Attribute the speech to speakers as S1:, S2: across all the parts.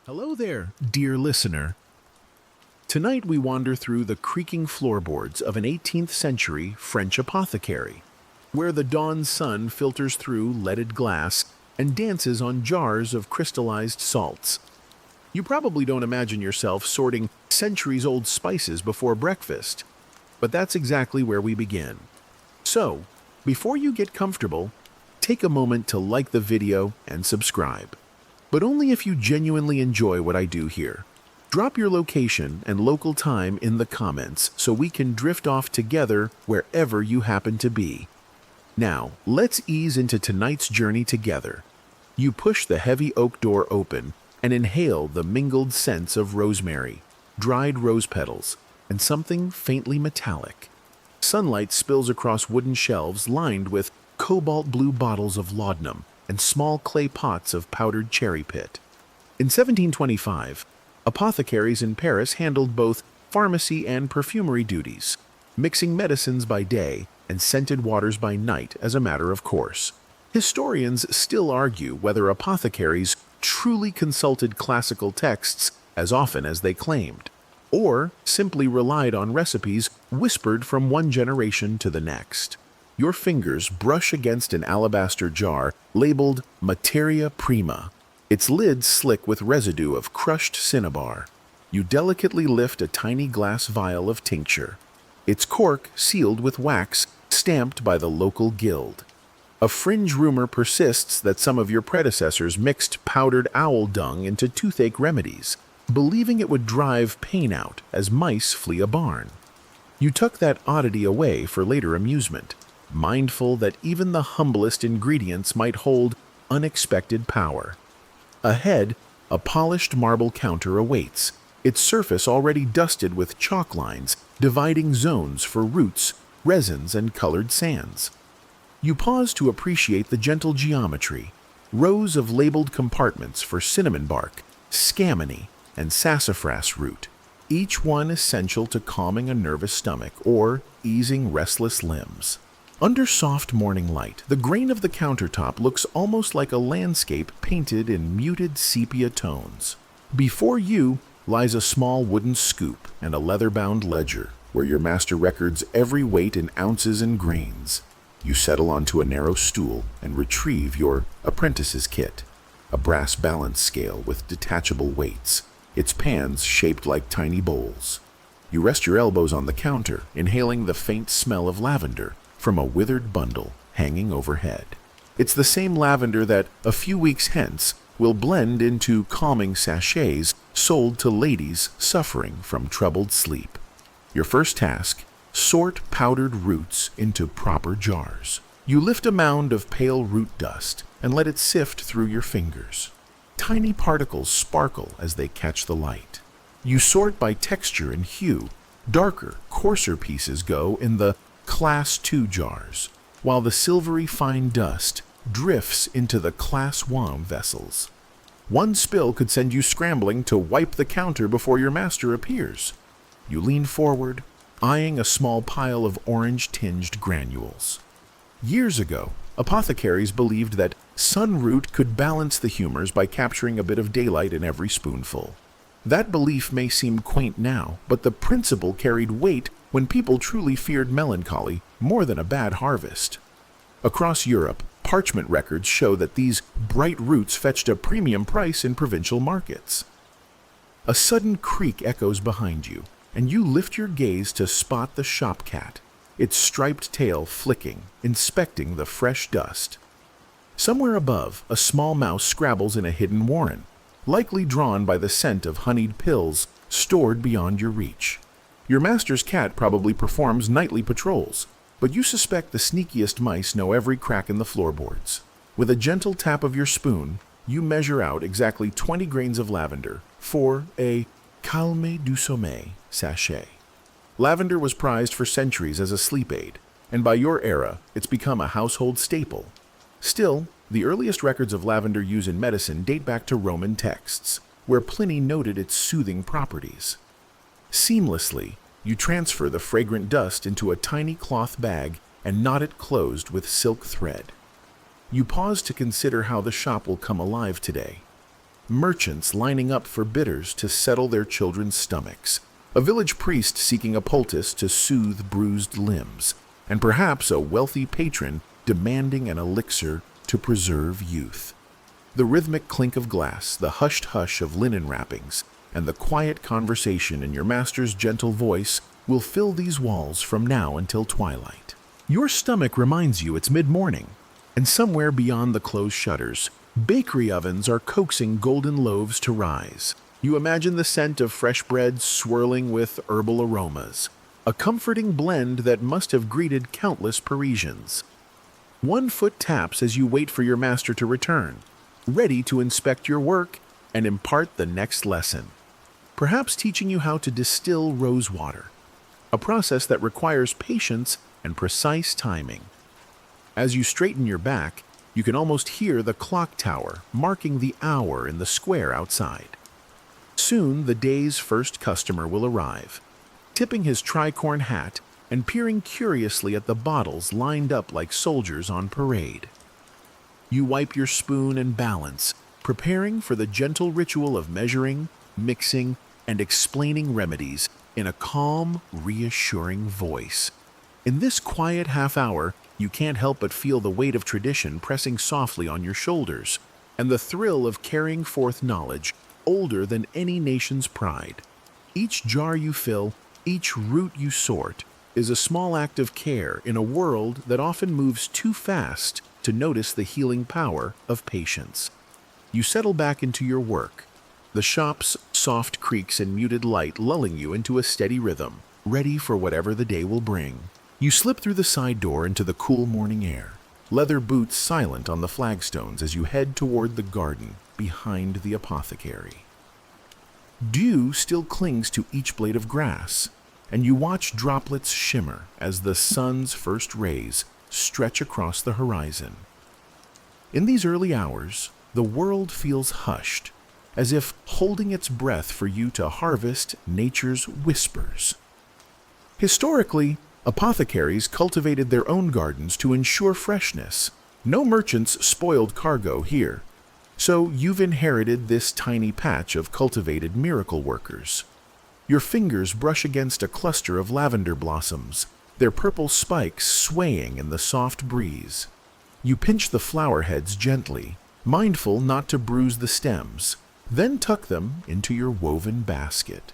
S1: Hello there, dear listener. Tonight we wander through the creaking floorboards of an 18th century French apothecary, where the dawn sun filters through leaded glass and dances on jars of crystallized salts. You probably don't imagine yourself sorting centuries-old spices before breakfast, but that's exactly where we begin. So, before you get comfortable, take a moment to like the video and subscribe. But only if you genuinely enjoy what I do here. Drop your location and local time in the comments so we can drift off together wherever you happen to be. Now, let's ease into tonight's journey together. You push the heavy oak door open and inhale the mingled scents of rosemary, dried rose petals, and something faintly metallic. Sunlight spills across wooden shelves lined with cobalt blue bottles of laudanum and small clay pots of powdered cherry pit. In 1725, apothecaries in Paris handled both pharmacy and perfumery duties, mixing medicines by day and scented waters by night as a matter of course. Historians still argue whether apothecaries truly consulted classical texts as often as they claimed, or simply relied on recipes whispered from one generation to the next. Your fingers brush against an alabaster jar labeled Materia Prima, its lid slick with residue of crushed cinnabar. You delicately lift a tiny glass vial of tincture, its cork sealed with wax stamped by the local guild. A fringe rumor persists that some of your predecessors mixed powdered owl dung into toothache remedies, believing it would drive pain out as mice flee a barn. You tuck that oddity away for later amusement, mindful that even the humblest ingredients might hold unexpected power. Ahead, a polished marble counter awaits, its surface already dusted with chalk lines dividing zones for roots, resins, and colored sands. You pause to appreciate the gentle geometry, rows of labeled compartments for cinnamon bark, scammony, and sassafras root, each one essential to calming a nervous stomach or easing restless limbs. Under soft morning light, the grain of the countertop looks almost like a landscape painted in muted sepia tones. Before you lies a small wooden scoop and a leather-bound ledger, where your master records every weight in ounces and grains. You settle onto a narrow stool and retrieve your apprentice's kit, a brass balance scale with detachable weights, its pans shaped like tiny bowls. You rest your elbows on the counter, inhaling the faint smell of lavender from a withered bundle hanging overhead. It's the same lavender that, a few weeks hence, will blend into calming sachets sold to ladies suffering from troubled sleep. Your first task: sort powdered roots into proper jars. You lift a mound of pale root dust and let it sift through your fingers. Tiny particles sparkle as they catch the light. You sort by texture and hue. Darker, coarser pieces go in the Class 2 jars, while the silvery fine dust drifts into the Class 1 vessels. One spill could send you scrambling to wipe the counter before your master appears. You lean forward, eyeing a small pile of orange-tinged granules. Years ago, apothecaries believed that sunroot could balance the humors by capturing a bit of daylight in every spoonful. That belief may seem quaint now, but the principle carried weight when people truly feared melancholy more than a bad harvest. Across Europe, parchment records show that these bright roots fetched a premium price in provincial markets. A sudden creak echoes behind you, and you lift your gaze to spot the shop cat, its striped tail flicking, inspecting the fresh dust. Somewhere above, a small mouse scrabbles in a hidden warren, likely drawn by the scent of honeyed pills stored beyond your reach. Your master's cat probably performs nightly patrols, but you suspect the sneakiest mice know every crack in the floorboards. With a gentle tap of your spoon, you measure out exactly 20 grains of lavender for a Calme du Sommeil sachet. Lavender was prized for centuries as a sleep aid, and by your era, it's become a household staple. Still, the earliest records of lavender use in medicine date back to Roman texts, where Pliny noted its soothing properties. Seamlessly, you transfer the fragrant dust into a tiny cloth bag and knot it closed with silk thread. You pause to consider how the shop will come alive today. merchants lining up for bitters to settle their children's stomachs, a village priest seeking a poultice to soothe bruised limbs, and perhaps a wealthy patron demanding an elixir to preserve youth. The rhythmic clink of glass, the hushed hush of linen wrappings, and the quiet conversation in your master's gentle voice will fill these walls from now until twilight. Your stomach reminds you it's mid-morning, and somewhere beyond the closed shutters, bakery ovens are coaxing golden loaves to rise. You imagine the scent of fresh bread swirling with herbal aromas, a comforting blend that must have greeted countless Parisians. One foot taps as you wait for your master to return, ready to inspect your work and impart the next lesson, perhaps teaching you how to distill rose water, a process that requires patience and precise timing. As you straighten your back, you can almost hear the clock tower marking the hour in the square outside. Soon the day's first customer will arrive, tipping his tricorn hat and peering curiously at the bottles lined up like soldiers on parade. You wipe your spoon and balance, preparing for the gentle ritual of measuring, mixing, and explaining remedies in a calm, reassuring voice. In this quiet half hour, you can't help but feel the weight of tradition pressing softly on your shoulders, and the thrill of carrying forth knowledge older than any nation's pride. Each jar you fill, each root you sort, is a small act of care in a world that often moves too fast to notice the healing power of patience. You settle back into your work, the shop's soft creaks and muted light lulling you into a steady rhythm, ready for whatever the day will bring. You slip through the side door into the cool morning air, leather boots silent on the flagstones as you head toward the garden behind the apothecary. Dew still clings to each blade of grass, and you watch droplets shimmer as the sun's first rays stretch across the horizon. In these early hours, the world feels hushed, as if holding its breath for you to harvest nature's whispers. Historically, apothecaries cultivated their own gardens to ensure freshness. No merchants spoiled cargo here, so you've inherited this tiny patch of cultivated miracle workers. Your fingers brush against a cluster of lavender blossoms, their purple spikes swaying in the soft breeze. You pinch the flower heads gently, mindful not to bruise the stems, then tuck them into your woven basket.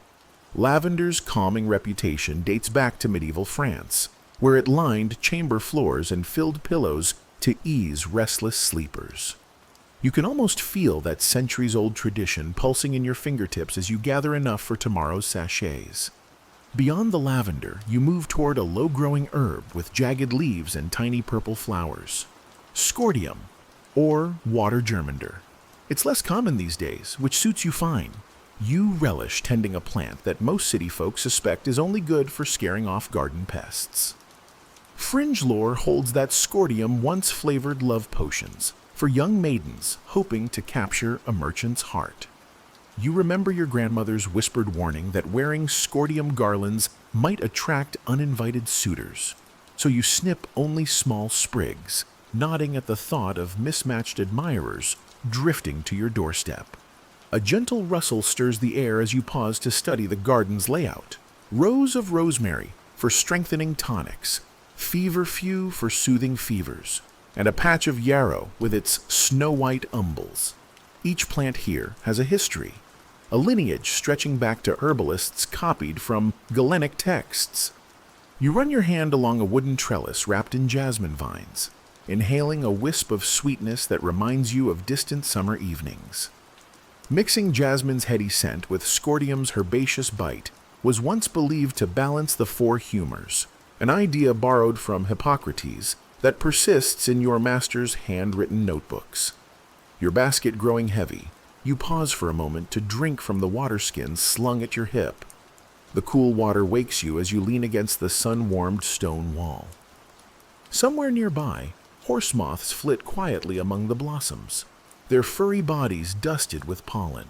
S1: Lavender's calming reputation dates back to medieval France, where it lined chamber floors and filled pillows to ease restless sleepers. You can almost feel that centuries-old tradition pulsing in your fingertips as you gather enough for tomorrow's sachets. Beyond the lavender, you move toward a low-growing herb with jagged leaves and tiny purple flowers. Scordium, or water germander. It's less common these days, which suits you fine. You relish tending a plant that most city folk suspect is only good for scaring off garden pests. Fringe lore holds that Scordium once flavored love potions for young maidens hoping to capture a merchant's heart. You remember your grandmother's whispered warning that wearing Scordium garlands might attract uninvited suitors, so you snip only small sprigs, nodding at the thought of mismatched admirers drifting to your doorstep. A gentle rustle stirs the air as you pause to study the garden's layout. Rows of rosemary for strengthening tonics, feverfew for soothing fevers, and a patch of yarrow with its snow-white umbels. Each plant here has a history, a lineage stretching back to herbalists copied from Galenic texts. You run your hand along a wooden trellis wrapped in jasmine vines, inhaling a wisp of sweetness that reminds you of distant summer evenings. Mixing jasmine's heady scent with Scordium's herbaceous bite was once believed to balance the four humors, an idea borrowed from Hippocrates that persists in your master's handwritten notebooks. Your basket growing heavy, you pause for a moment to drink from the water skins slung at your hip. The cool water wakes you as you lean against the sun-warmed stone wall. Somewhere nearby, horse moths flit quietly among the blossoms, their furry bodies dusted with pollen.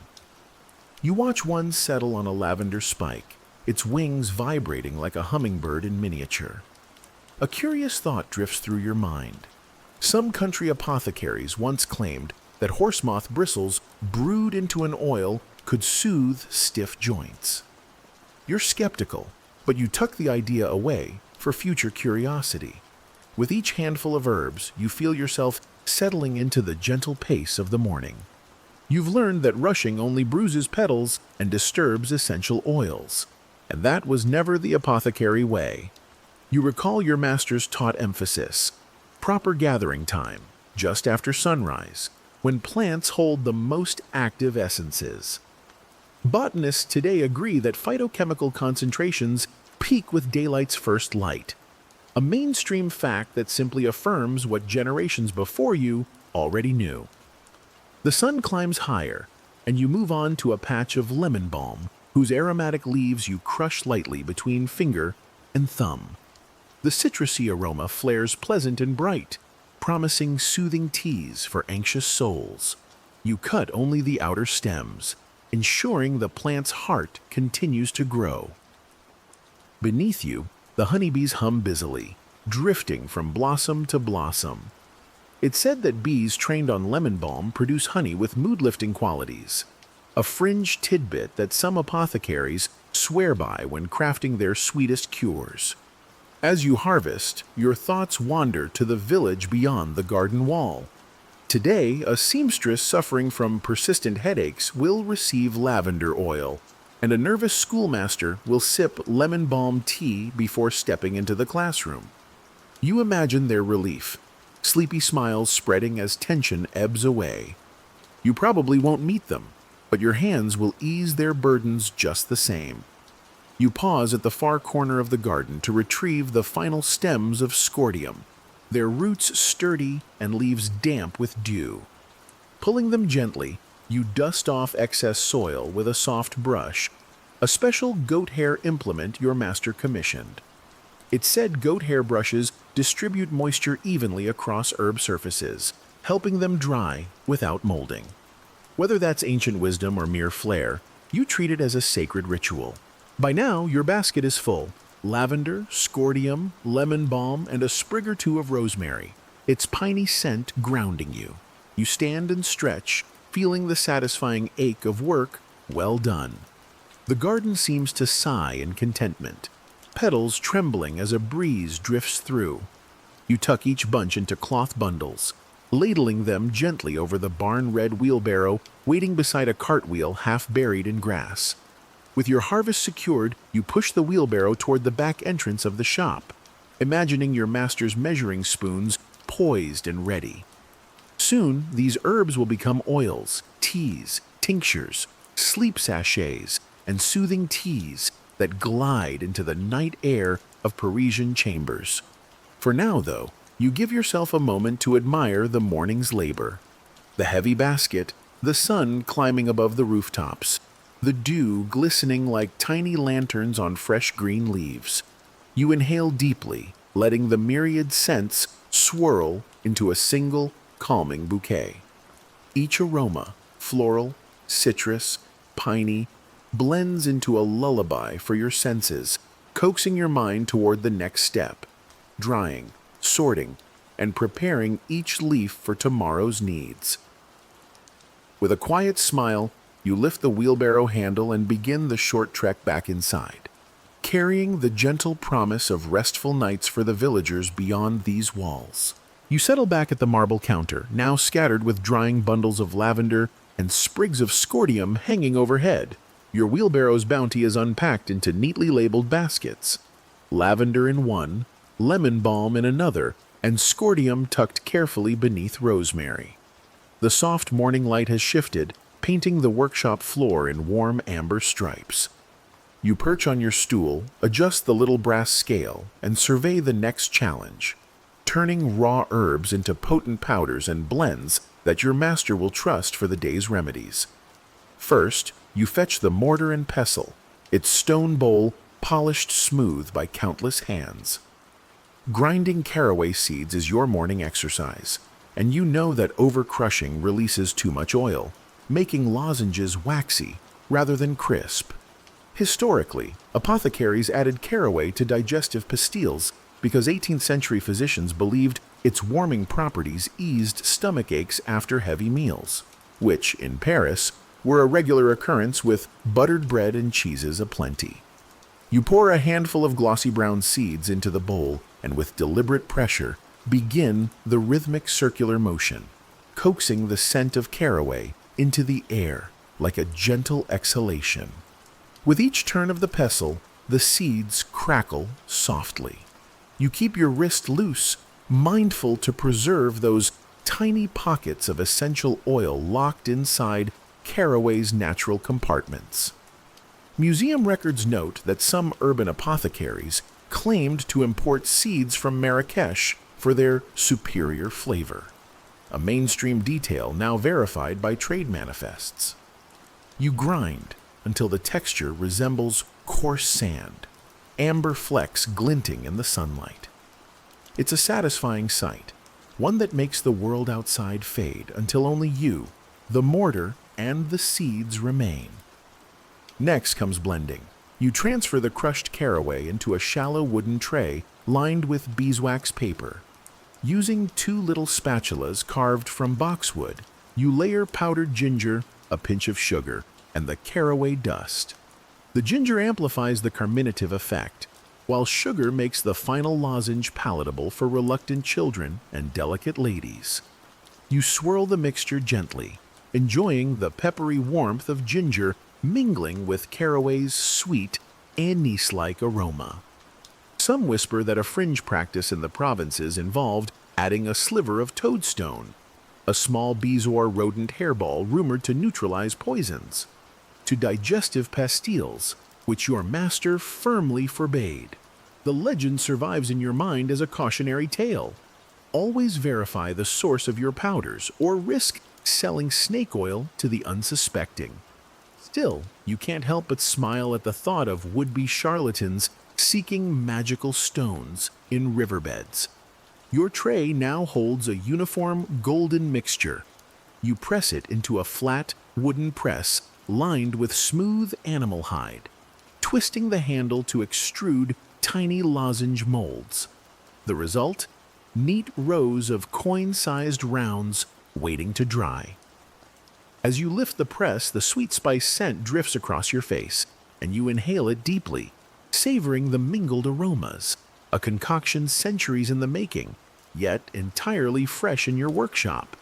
S1: You watch one settle on a lavender spike, its wings vibrating like a hummingbird in miniature. A curious thought drifts through your mind. Some country apothecaries once claimed that horse moth bristles brewed into an oil could soothe stiff joints. You're skeptical, but you tuck the idea away for future curiosity. With each handful of herbs, you feel yourself settling into the gentle pace of the morning. You've learned that rushing only bruises petals and disturbs essential oils, and that was never the apothecary way. You recall your master's taught emphasis: proper gathering time, just after sunrise, when plants hold the most active essences. Botanists today agree that phytochemical concentrations peak with daylight's first light, a mainstream fact that simply affirms what generations before you already knew. The sun climbs higher, and you move on to a patch of lemon balm, whose aromatic leaves you crush lightly between finger and thumb. The citrusy aroma flares pleasant and bright, promising soothing teas for anxious souls. You cut only the outer stems, ensuring the plant's heart continues to grow. Beneath you, the honeybees hum busily, drifting from blossom to blossom. It's said that bees trained on lemon balm produce honey with mood-lifting qualities, a fringe tidbit that some apothecaries swear by when crafting their sweetest cures. As you harvest, your thoughts wander to the village beyond the garden wall. Today, a seamstress suffering from persistent headaches will receive lavender oil, and a nervous schoolmaster will sip lemon balm tea before stepping into the classroom. You imagine their relief, sleepy smiles spreading as tension ebbs away. You probably won't meet them, but your hands will ease their burdens just the same. You pause at the far corner of the garden to retrieve the final stems of scordium, their roots sturdy and leaves damp with dew. Pulling them gently, you dust off excess soil with a soft brush, a special goat hair implement your master commissioned. It's said goat hair brushes distribute moisture evenly across herb surfaces, helping them dry without molding. Whether that's ancient wisdom or mere flair, you treat it as a sacred ritual. By now, your basket is full: lavender, scordium, lemon balm, and a sprig or two of rosemary, its piney scent grounding you. You stand and stretch, feeling the satisfying ache of work well done. The garden seems to sigh in contentment, petals trembling as a breeze drifts through. You tuck each bunch into cloth bundles, ladling them gently over the barn-red wheelbarrow waiting beside a cartwheel half buried in grass. With your harvest secured, you push the wheelbarrow toward the back entrance of the shop, imagining your master's measuring spoons poised and ready. Soon, these herbs will become oils, teas, tinctures, sleep sachets, and soothing teas that glide into the night air of Parisian chambers. For now, though, you give yourself a moment to admire the morning's labor. The heavy basket, the sun climbing above the rooftops, the dew glistening like tiny lanterns on fresh green leaves. You inhale deeply, letting the myriad scents swirl into a single, calming bouquet. Each aroma, floral, citrus, piney, blends into a lullaby for your senses, coaxing your mind toward the next step: drying, sorting, and preparing each leaf for tomorrow's needs. With a quiet smile, you lift the wheelbarrow handle and begin the short trek back inside, carrying the gentle promise of restful nights for the villagers beyond these walls. You settle back at the marble counter, now scattered with drying bundles of lavender and sprigs of scordium hanging overhead. Your wheelbarrow's bounty is unpacked into neatly labeled baskets: lavender in one, lemon balm in another, and scordium tucked carefully beneath rosemary. The soft morning light has shifted, painting the workshop floor in warm amber stripes. You perch on your stool, adjust the little brass scale, and survey the next challenge: turning raw herbs into potent powders and blends that your master will trust for the day's remedies. First, you fetch the mortar and pestle, its stone bowl polished smooth by countless hands. Grinding caraway seeds is your morning exercise, and you know that over-crushing releases too much oil, making lozenges waxy rather than crisp. Historically, apothecaries added caraway to digestive pastilles because 18th-century physicians believed Its warming properties eased stomach aches after heavy meals, which, in Paris, were a regular occurrence with buttered bread and cheeses aplenty. You pour a handful of glossy brown seeds into the bowl and with deliberate pressure begin the rhythmic circular motion, coaxing the scent of caraway into the air like a gentle exhalation. With each turn of the pestle, the seeds crackle softly. You keep your wrist loose, mindful to preserve those tiny pockets of essential oil locked inside caraway's natural compartments. Museum records note that some urban apothecaries claimed to import seeds from Marrakesh for their superior flavor, a mainstream detail now verified by trade manifests. You grind until the texture resembles coarse sand, amber flecks glinting in the sunlight. It's a satisfying sight, one that makes the world outside fade until only you, the mortar, and the seeds remain. Next comes blending. You transfer the crushed caraway into a shallow wooden tray lined with beeswax paper. Using 2 little spatulas carved from boxwood, you layer powdered ginger, a pinch of sugar, and the caraway dust. The ginger amplifies the carminative effect, while sugar makes the final lozenge palatable for reluctant children and delicate ladies. You swirl the mixture gently, enjoying the peppery warmth of ginger mingling with caraway's sweet, anise-like aroma. Some whisper that a fringe practice in the provinces involved adding a sliver of toadstone, a small bezoar rodent hairball rumored to neutralize poisons, to digestive pastilles, which your master firmly forbade. The legend survives in your mind as a cautionary tale. Always verify the source of your powders or risk selling snake oil to the unsuspecting. Still, you can't help but smile at the thought of would-be charlatans seeking magical stones in riverbeds. Your tray now holds a uniform golden mixture. You press it into a flat wooden press lined with smooth animal hide, twisting the handle to extrude tiny lozenge molds. The result? Neat rows of coin-sized rounds waiting to dry. As you lift the press, the sweet spice scent drifts across your face, and you inhale it deeply, savoring the mingled aromas, a concoction centuries in the making, yet entirely fresh in your workshop.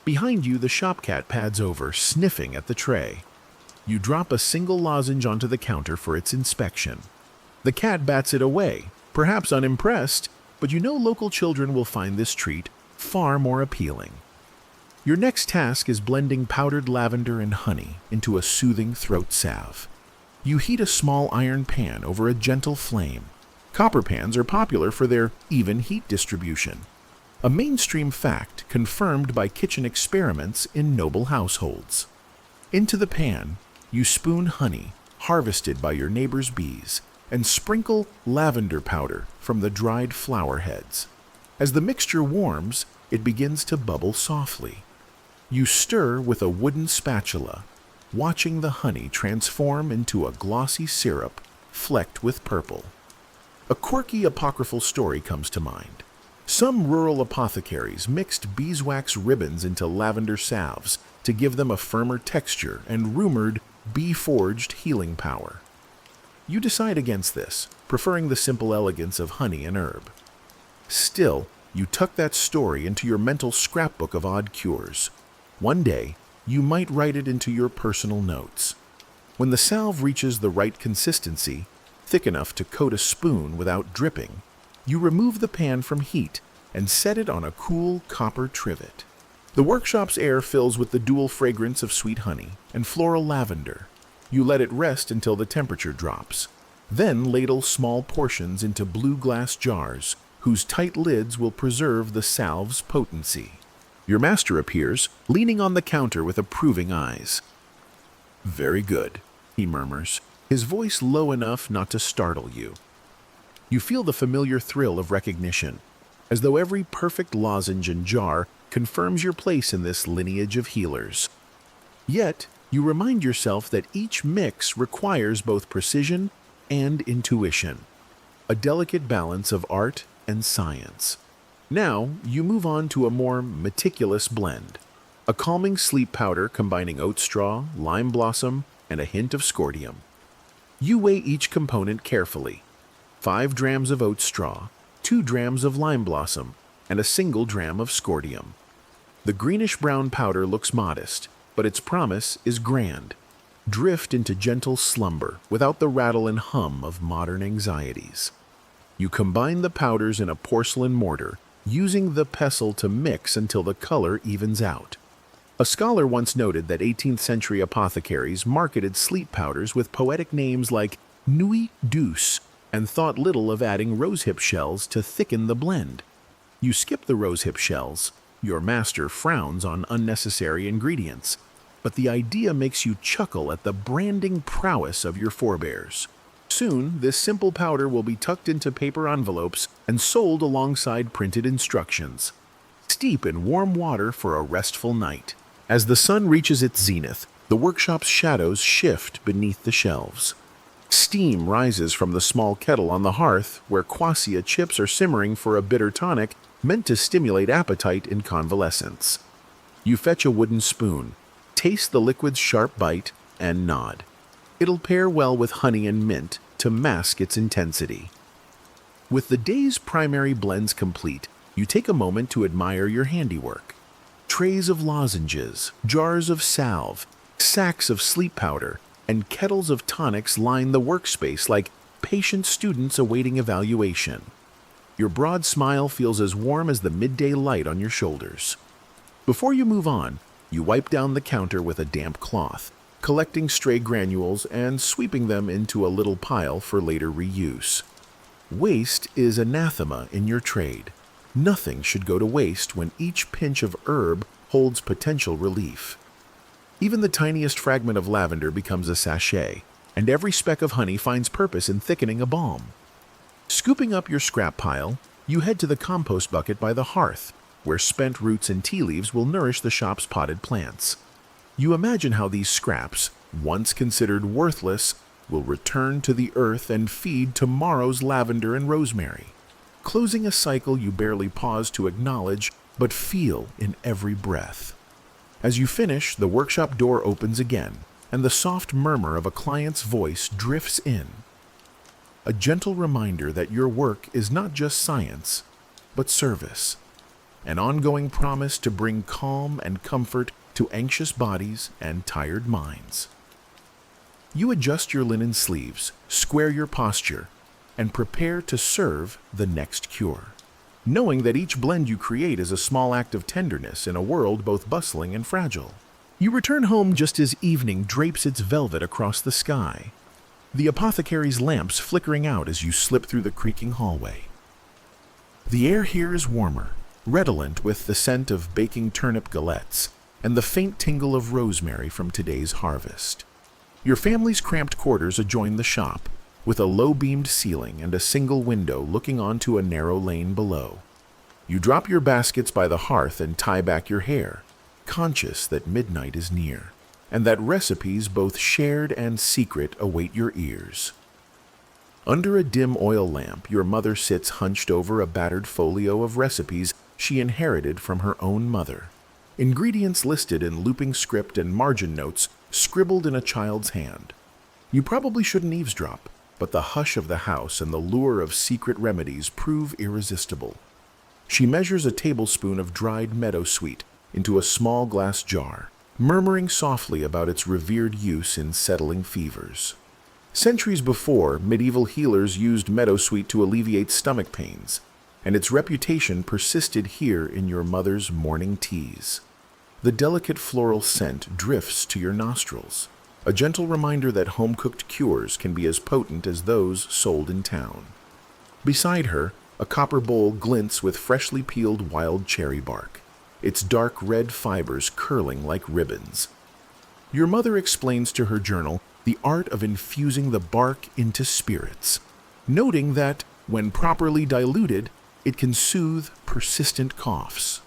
S1: Behind you, the shop cat pads over, sniffing at the tray. You drop a single lozenge onto the counter for its inspection. The cat bats it away, perhaps unimpressed, but you know local children will find this treat far more appealing. Your next task is blending powdered lavender and honey into a soothing throat salve. You heat a small iron pan over a gentle flame. Copper pans are popular for their even heat distribution, a mainstream fact confirmed by kitchen experiments in noble households. Into the pan, you spoon honey harvested by your neighbor's bees and sprinkle lavender powder from the dried flower heads. As the mixture warms, it begins to bubble softly. You stir with a wooden spatula, watching the honey transform into a glossy syrup flecked with purple. A quirky apocryphal story comes to mind. Some rural apothecaries mixed beeswax ribbons into lavender salves to give them a firmer texture and rumored bee-forged healing power. You decide against this, preferring the simple elegance of honey and herb. Still, you tuck that story into your mental scrapbook of odd cures. One day, you might write it into your personal notes. When the salve reaches the right consistency, thick enough to coat a spoon without dripping, you remove the pan from heat and set it on a cool copper trivet. The workshop's air fills with the dual fragrance of sweet honey and floral lavender. You let it rest until the temperature drops. Then ladle small portions into blue glass jars, whose tight lids will preserve the salve's potency. Your master appears, leaning on the counter with approving eyes. "Very good," he murmurs, his voice low enough not to startle you. You feel the familiar thrill of recognition, as though every perfect lozenge and jar confirms your place in this lineage of healers. Yet, you remind yourself that each mix requires both precision and intuition, a delicate balance of art and science. Now, you move on to a more meticulous blend. A calming sleep powder combining oat straw, lime blossom, and a hint of scordium. You weigh each component carefully. 5 drams of oat straw, 2 drams of lime blossom, and a single dram of scordium. The greenish-brown powder looks modest, but its promise is grand. Drift into gentle slumber without the rattle and hum of modern anxieties. You combine the powders in a porcelain mortar, using the pestle to mix until the color evens out. A scholar once noted that 18th-century apothecaries marketed sleep powders with poetic names like Nuit Douce and thought little of adding rosehip shells to thicken the blend. You skip the rosehip shells. Your master frowns on unnecessary ingredients, but the idea makes you chuckle at the branding prowess of your forebears. Soon, this simple powder will be tucked into paper envelopes and sold alongside printed instructions. Steep in warm water for a restful night. As the sun reaches its zenith, the workshop's shadows shift beneath the shelves. Steam rises from the small kettle on the hearth, where quassia chips are simmering for a bitter tonic meant to stimulate appetite in convalescence. You fetch a wooden spoon, taste the liquid's sharp bite, and nod. It'll pair well with honey and mint to mask its intensity. With the day's primary blends complete, you take a moment to admire your handiwork. Trays of lozenges, jars of salve, sacks of sleep powder, and kettles of tonics line the workspace like patient students awaiting evaluation. Your broad smile feels as warm as the midday light on your shoulders. Before you move on, you wipe down the counter with a damp cloth, collecting stray granules and sweeping them into a little pile for later reuse. Waste is anathema in your trade. Nothing should go to waste when each pinch of herb holds potential relief. Even the tiniest fragment of lavender becomes a sachet, and every speck of honey finds purpose in thickening a balm. Scooping up your scrap pile, you head to the compost bucket by the hearth, where spent roots and tea leaves will nourish the shop's potted plants. You imagine how these scraps, once considered worthless, will return to the earth and feed tomorrow's lavender and rosemary, closing a cycle you barely pause to acknowledge but feel in every breath. As you finish, the workshop door opens again, and the soft murmur of a client's voice drifts in. A gentle reminder that your work is not just science, but service. An ongoing promise to bring calm and comfort to anxious bodies and tired minds. You adjust your linen sleeves, square your posture, and prepare to serve the next cure, knowing that each blend you create is a small act of tenderness in a world both bustling and fragile. You return home just as evening drapes its velvet across the sky, the apothecary's lamps flickering out as you slip through the creaking hallway. The air here is warmer, redolent with the scent of baking turnip galettes and the faint tingle of rosemary from today's harvest. Your family's cramped quarters adjoin the shop, with a low-beamed ceiling and a single window looking onto a narrow lane below. You drop your baskets by the hearth and tie back your hair, conscious that midnight is near, and that recipes both shared and secret await your ears. Under a dim oil lamp, your mother sits hunched over a battered folio of recipes she inherited from her own mother. Ingredients listed in looping script and margin notes scribbled in a child's hand. You probably shouldn't eavesdrop, but the hush of the house and the lure of secret remedies prove irresistible. She measures a tablespoon of dried meadowsweet into a small glass jar, murmuring softly about its revered use in settling fevers. Centuries before, medieval healers used meadowsweet to alleviate stomach pains, and its reputation persisted here in your mother's morning teas. The delicate floral scent drifts to your nostrils, a gentle reminder that home-cooked cures can be as potent as those sold in town. Beside her, a copper bowl glints with freshly peeled wild cherry bark, its dark red fibers curling like ribbons. Your mother explains to her journal the art of infusing the bark into spirits, noting that, when properly diluted, it can soothe persistent coughs.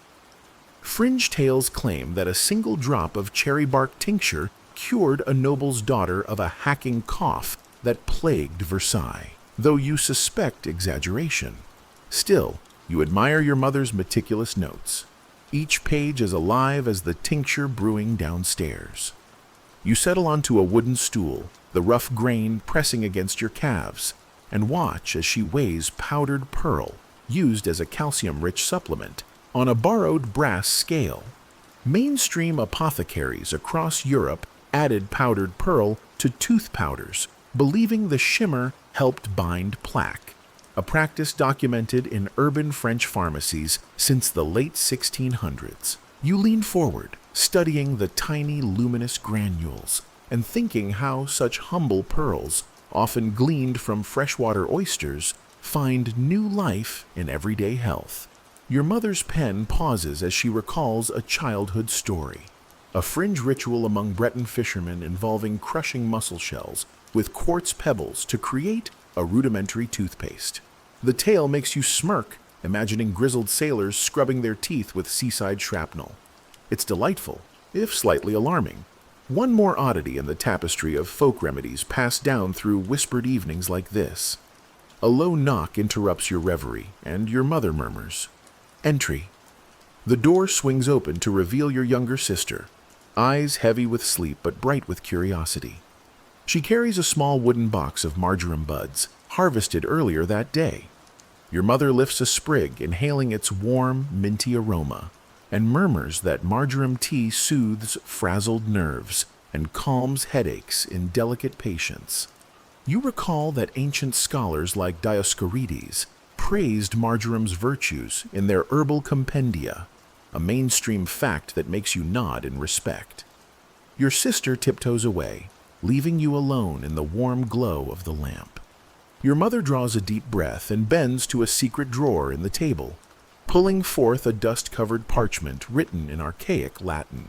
S1: Fringe tales claim that a single drop of cherry bark tincture cured a noble's daughter of a hacking cough that plagued Versailles, though you suspect exaggeration. Still, You admire your mother's meticulous notes, each page as alive as the tincture brewing downstairs. You settle onto a wooden stool, the rough grain pressing against your calves, and watch as she weighs powdered pearl, used as a calcium-rich supplement, on a borrowed brass scale. Mainstream apothecaries across Europe added powdered pearl to tooth powders, believing the shimmer helped bind plaque, a practice documented in urban French pharmacies since the late 1600s. You lean forward, studying the tiny luminous granules, and thinking how such humble pearls, often gleaned from freshwater oysters, find new life in everyday health. Your mother's pen pauses as she recalls a childhood story, a fringe ritual among Breton fishermen involving crushing mussel shells with quartz pebbles to create a rudimentary toothpaste. The tale makes you smirk, imagining grizzled sailors scrubbing their teeth with seaside shrapnel. It's delightful, if slightly alarming. One more oddity in the tapestry of folk remedies passed down through whispered evenings like this. A low knock interrupts your reverie, and your mother murmurs, "Entry." The door swings open to reveal your younger sister, eyes heavy with sleep but bright with curiosity. She carries a small wooden box of marjoram buds, harvested earlier that day. Your mother lifts a sprig, inhaling its warm, minty aroma, and murmurs that marjoram tea soothes frazzled nerves and calms headaches in delicate patience. You recall that ancient scholars like Dioscorides praised marjoram's virtues in their herbal compendia, a mainstream fact that makes you nod in respect. Your sister tiptoes away, leaving you alone in the warm glow of the lamp. Your mother draws a deep breath and bends to a secret drawer in the table, pulling forth a dust-covered parchment written in archaic Latin.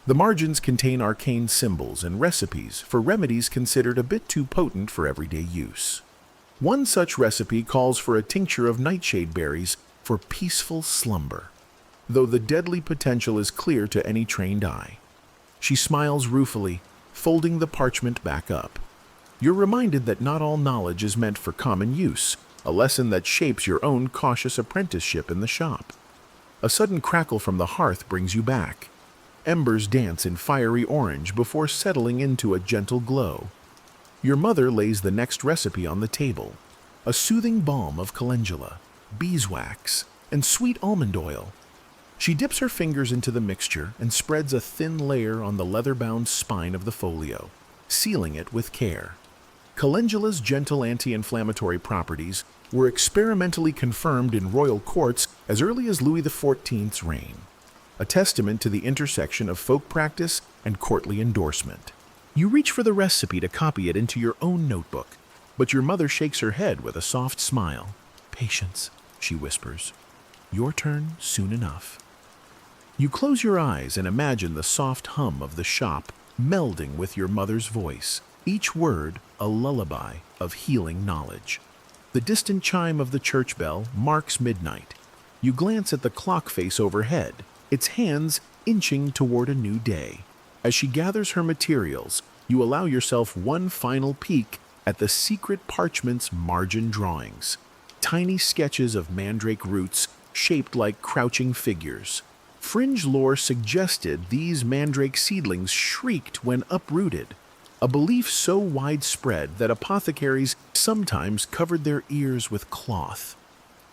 S1: The margins contain arcane symbols and recipes for remedies considered a bit too potent for everyday use. One such recipe calls for a tincture of nightshade berries for peaceful slumber, though the deadly potential is clear to any trained eye. She smiles ruefully, folding the parchment back up. You're reminded that not all knowledge is meant for common use, a lesson that shapes your own cautious apprenticeship in the shop. A sudden crackle from the hearth brings you back. Embers dance in fiery orange before settling into a gentle glow. Your mother lays the next recipe on the table, a soothing balm of calendula, beeswax, and sweet almond oil. She dips her fingers into the mixture and spreads a thin layer on the leather-bound spine of the folio, sealing it with care. Calendula's gentle anti-inflammatory properties were experimentally confirmed in royal courts as early as Louis XIV's reign, a testament to the intersection of folk practice and courtly endorsement. You reach for the recipe to copy it into your own notebook, but your mother shakes her head with a soft smile. "Patience," she whispers. "Your turn soon enough." You close your eyes and imagine the soft hum of the shop melding with your mother's voice, each word a lullaby of healing knowledge. The distant chime of the church bell marks midnight. You glance at the clock face overhead, its hands inching toward a new day. As she gathers her materials, you allow yourself one final peek at the secret parchment's margin drawings, tiny sketches of mandrake roots shaped like crouching figures. Fringe lore suggested these mandrake seedlings shrieked when uprooted, a belief so widespread that apothecaries sometimes covered their ears with cloth.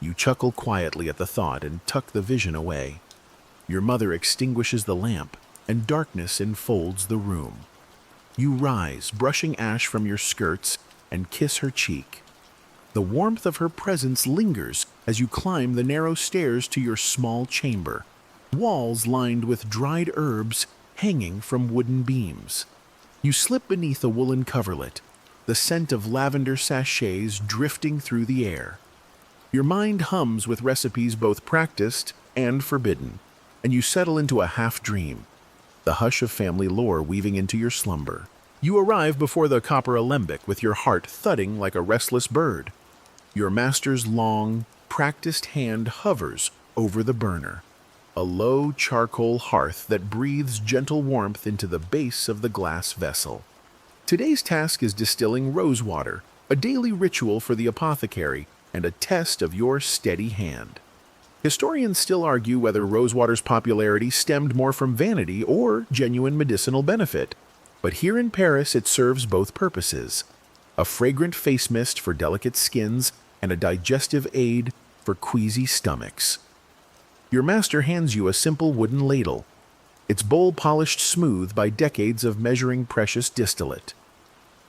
S1: You chuckle quietly at the thought and tuck the vision away. Your mother extinguishes the lamp, and darkness enfolds the room. You rise, brushing ash from your skirts, and kiss her cheek. The warmth of her presence lingers as you climb the narrow stairs to your small chamber, walls lined with dried herbs hanging from wooden beams. You slip beneath a woolen coverlet, the scent of lavender sachets drifting through the air. Your mind hums with recipes both practiced and forbidden, and you settle into a half-dream, the hush of family lore weaving into your slumber. You arrive before the copper alembic with your heart thudding like a restless bird. Your master's long, practiced hand hovers over the burner, a low charcoal hearth that breathes gentle warmth into the base of the glass vessel. Today's task is distilling rosewater, a daily ritual for the apothecary and a test of your steady hand. Historians still argue whether rosewater's popularity stemmed more from vanity or genuine medicinal benefit. But here in Paris, it serves both purposes: a fragrant face mist for delicate skins and a digestive aid for queasy stomachs. Your master hands you a simple wooden ladle, its bowl polished smooth by decades of measuring precious distillate.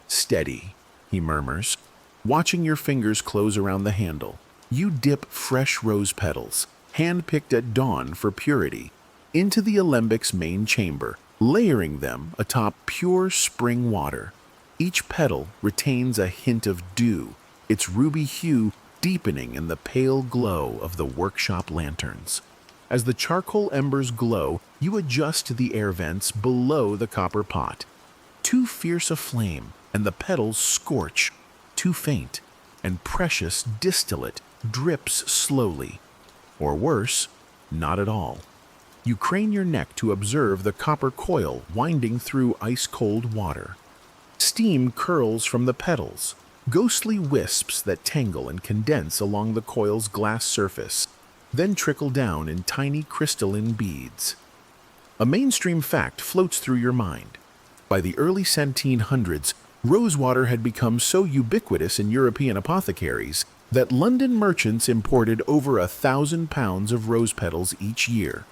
S1: "Steady," he murmurs, watching your fingers close around the handle. You dip fresh rose petals, hand-picked at dawn for purity, into the alembic's main chamber, layering them atop pure spring water. Each petal retains a hint of dew, its ruby hue deepening in the pale glow of the workshop lanterns. As the charcoal embers glow, you adjust the air vents below the copper pot. Too fierce a flame, and the petals scorch. Too faint, and precious distillate drips slowly. Or worse, not at all. You crane your neck to observe the copper coil winding through ice-cold water. Steam curls from the petals, ghostly wisps that tangle and condense along the coil's glass surface, then trickle down in tiny crystalline beads. A mainstream fact floats through your mind. By the early 1700s, rosewater had become so ubiquitous in European apothecaries that London merchants imported over 1,000 pounds of rose petals each year,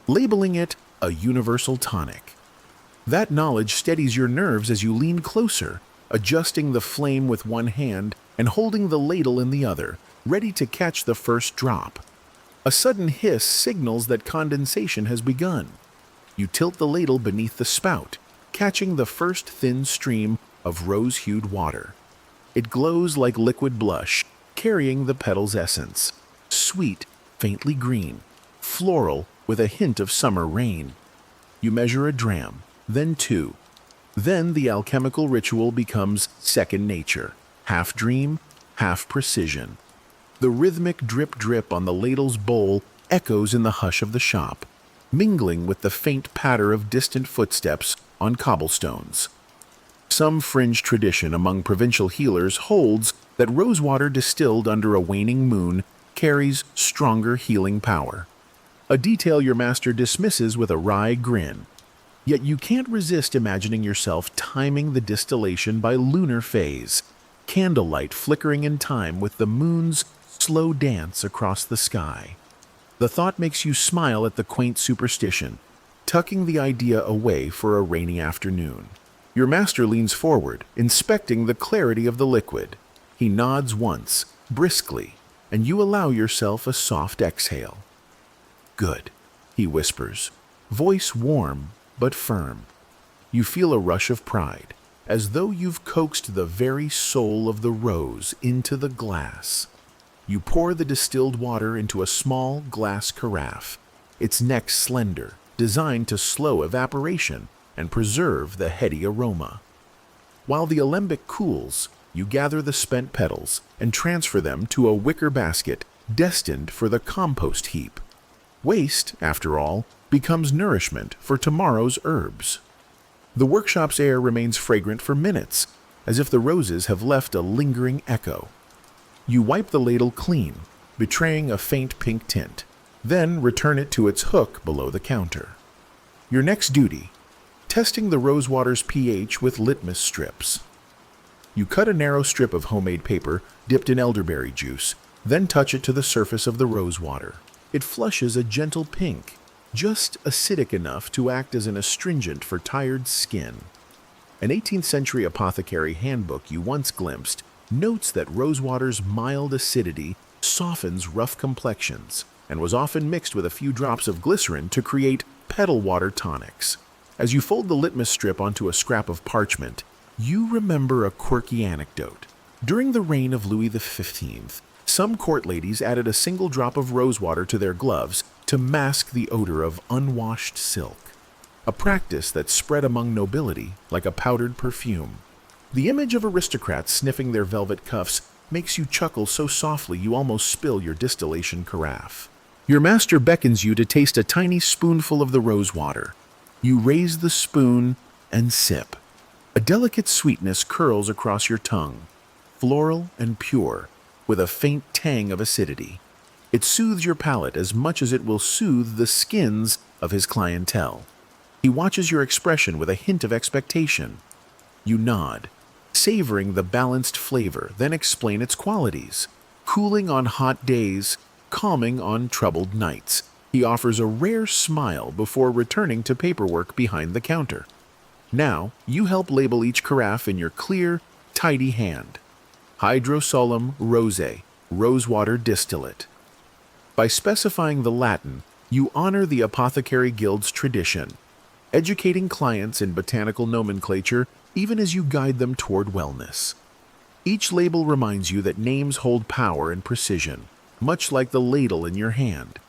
S1: labeling it a universal tonic. That knowledge steadies your nerves as you lean closer, adjusting the flame with one hand and holding the ladle in the other, ready to catch the first drop. A sudden hiss signals that condensation has begun. You tilt the ladle beneath the spout, catching the first thin stream of rose-hued water. It glows like liquid blush, carrying the petal's essence. Sweet, faintly green, floral with a hint of summer rain. You measure a dram, then two. Then the alchemical ritual becomes second nature, half dream, half precision. The rhythmic drip-drip on the ladle's bowl echoes in the hush of the shop, mingling with the faint patter of distant footsteps on cobblestones. Some fringe tradition among provincial healers holds that rosewater distilled under a waning moon carries stronger healing power. A detail your master dismisses with a wry grin. Yet you can't resist imagining yourself timing the distillation by lunar phase, candlelight flickering in time with the moon's slow dance across the sky. The thought makes you smile at the quaint superstition, tucking the idea away for a rainy afternoon. Your master leans forward, inspecting the clarity of the liquid. He nods once, briskly, and you allow yourself a soft exhale. "Good," he whispers, voice warm but firm. You feel a rush of pride, as though you've coaxed the very soul of the rose into the glass. You pour the distilled water into a small glass carafe, its neck slender, designed to slow evaporation and preserve the heady aroma. While the alembic cools, you gather the spent petals and transfer them to a wicker basket destined for the compost heap. Waste, after all, becomes nourishment for tomorrow's herbs. The workshop's air remains fragrant for minutes, as if the roses have left a lingering echo. You wipe the ladle clean, betraying a faint pink tint, then return it to its hook below the counter. Your next duty: testing the rosewater's pH with litmus strips. You cut a narrow strip of homemade paper dipped in elderberry juice, then touch it to the surface of the rosewater. It flushes a gentle pink, just acidic enough to act as an astringent for tired skin. An 18th-century apothecary handbook you once glimpsed notes that rosewater's mild acidity softens rough complexions and was often mixed with a few drops of glycerin to create petal water tonics. As you fold the litmus strip onto a scrap of parchment, you remember a quirky anecdote. During the reign of Louis XV, some court ladies added a single drop of rosewater to their gloves to mask the odor of unwashed silk, a practice that spread among nobility like a powdered perfume. The image of aristocrats sniffing their velvet cuffs makes you chuckle so softly you almost spill your distillation carafe. Your master beckons you to taste a tiny spoonful of the rosewater. You raise the spoon and sip. A delicate sweetness curls across your tongue, floral and pure, with a faint tang of acidity. It soothes your palate as much as it will soothe the skins of his clientele. He watches your expression with a hint of expectation. You nod, savoring the balanced flavor, then explain its qualities. Cooling on hot days, calming on troubled nights. He offers a rare smile before returning to paperwork behind the counter. Now, you help label each carafe in your clear, tidy hand. Hydrosolam rosé, rosewater distillate. By specifying the Latin, you honor the Apothecary Guild's tradition, educating clients in botanical nomenclature even as you guide them toward wellness. Each label reminds you that names hold power and precision, much like the ladle in your hand.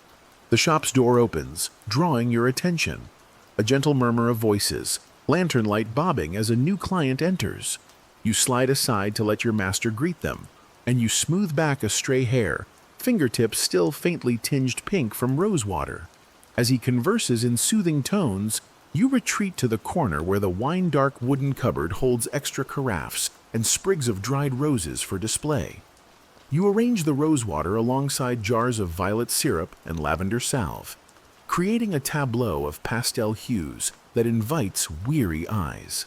S1: The shop's door opens, drawing your attention. A gentle murmur of voices, lantern light bobbing as a new client enters. You slide aside to let your master greet them, and you smooth back a stray hair, fingertips still faintly tinged pink from rosewater. As he converses in soothing tones, you retreat to the corner where the wine-dark wooden cupboard holds extra carafes and sprigs of dried roses for display. You arrange the rosewater alongside jars of violet syrup and lavender salve, creating a tableau of pastel hues that invites weary eyes.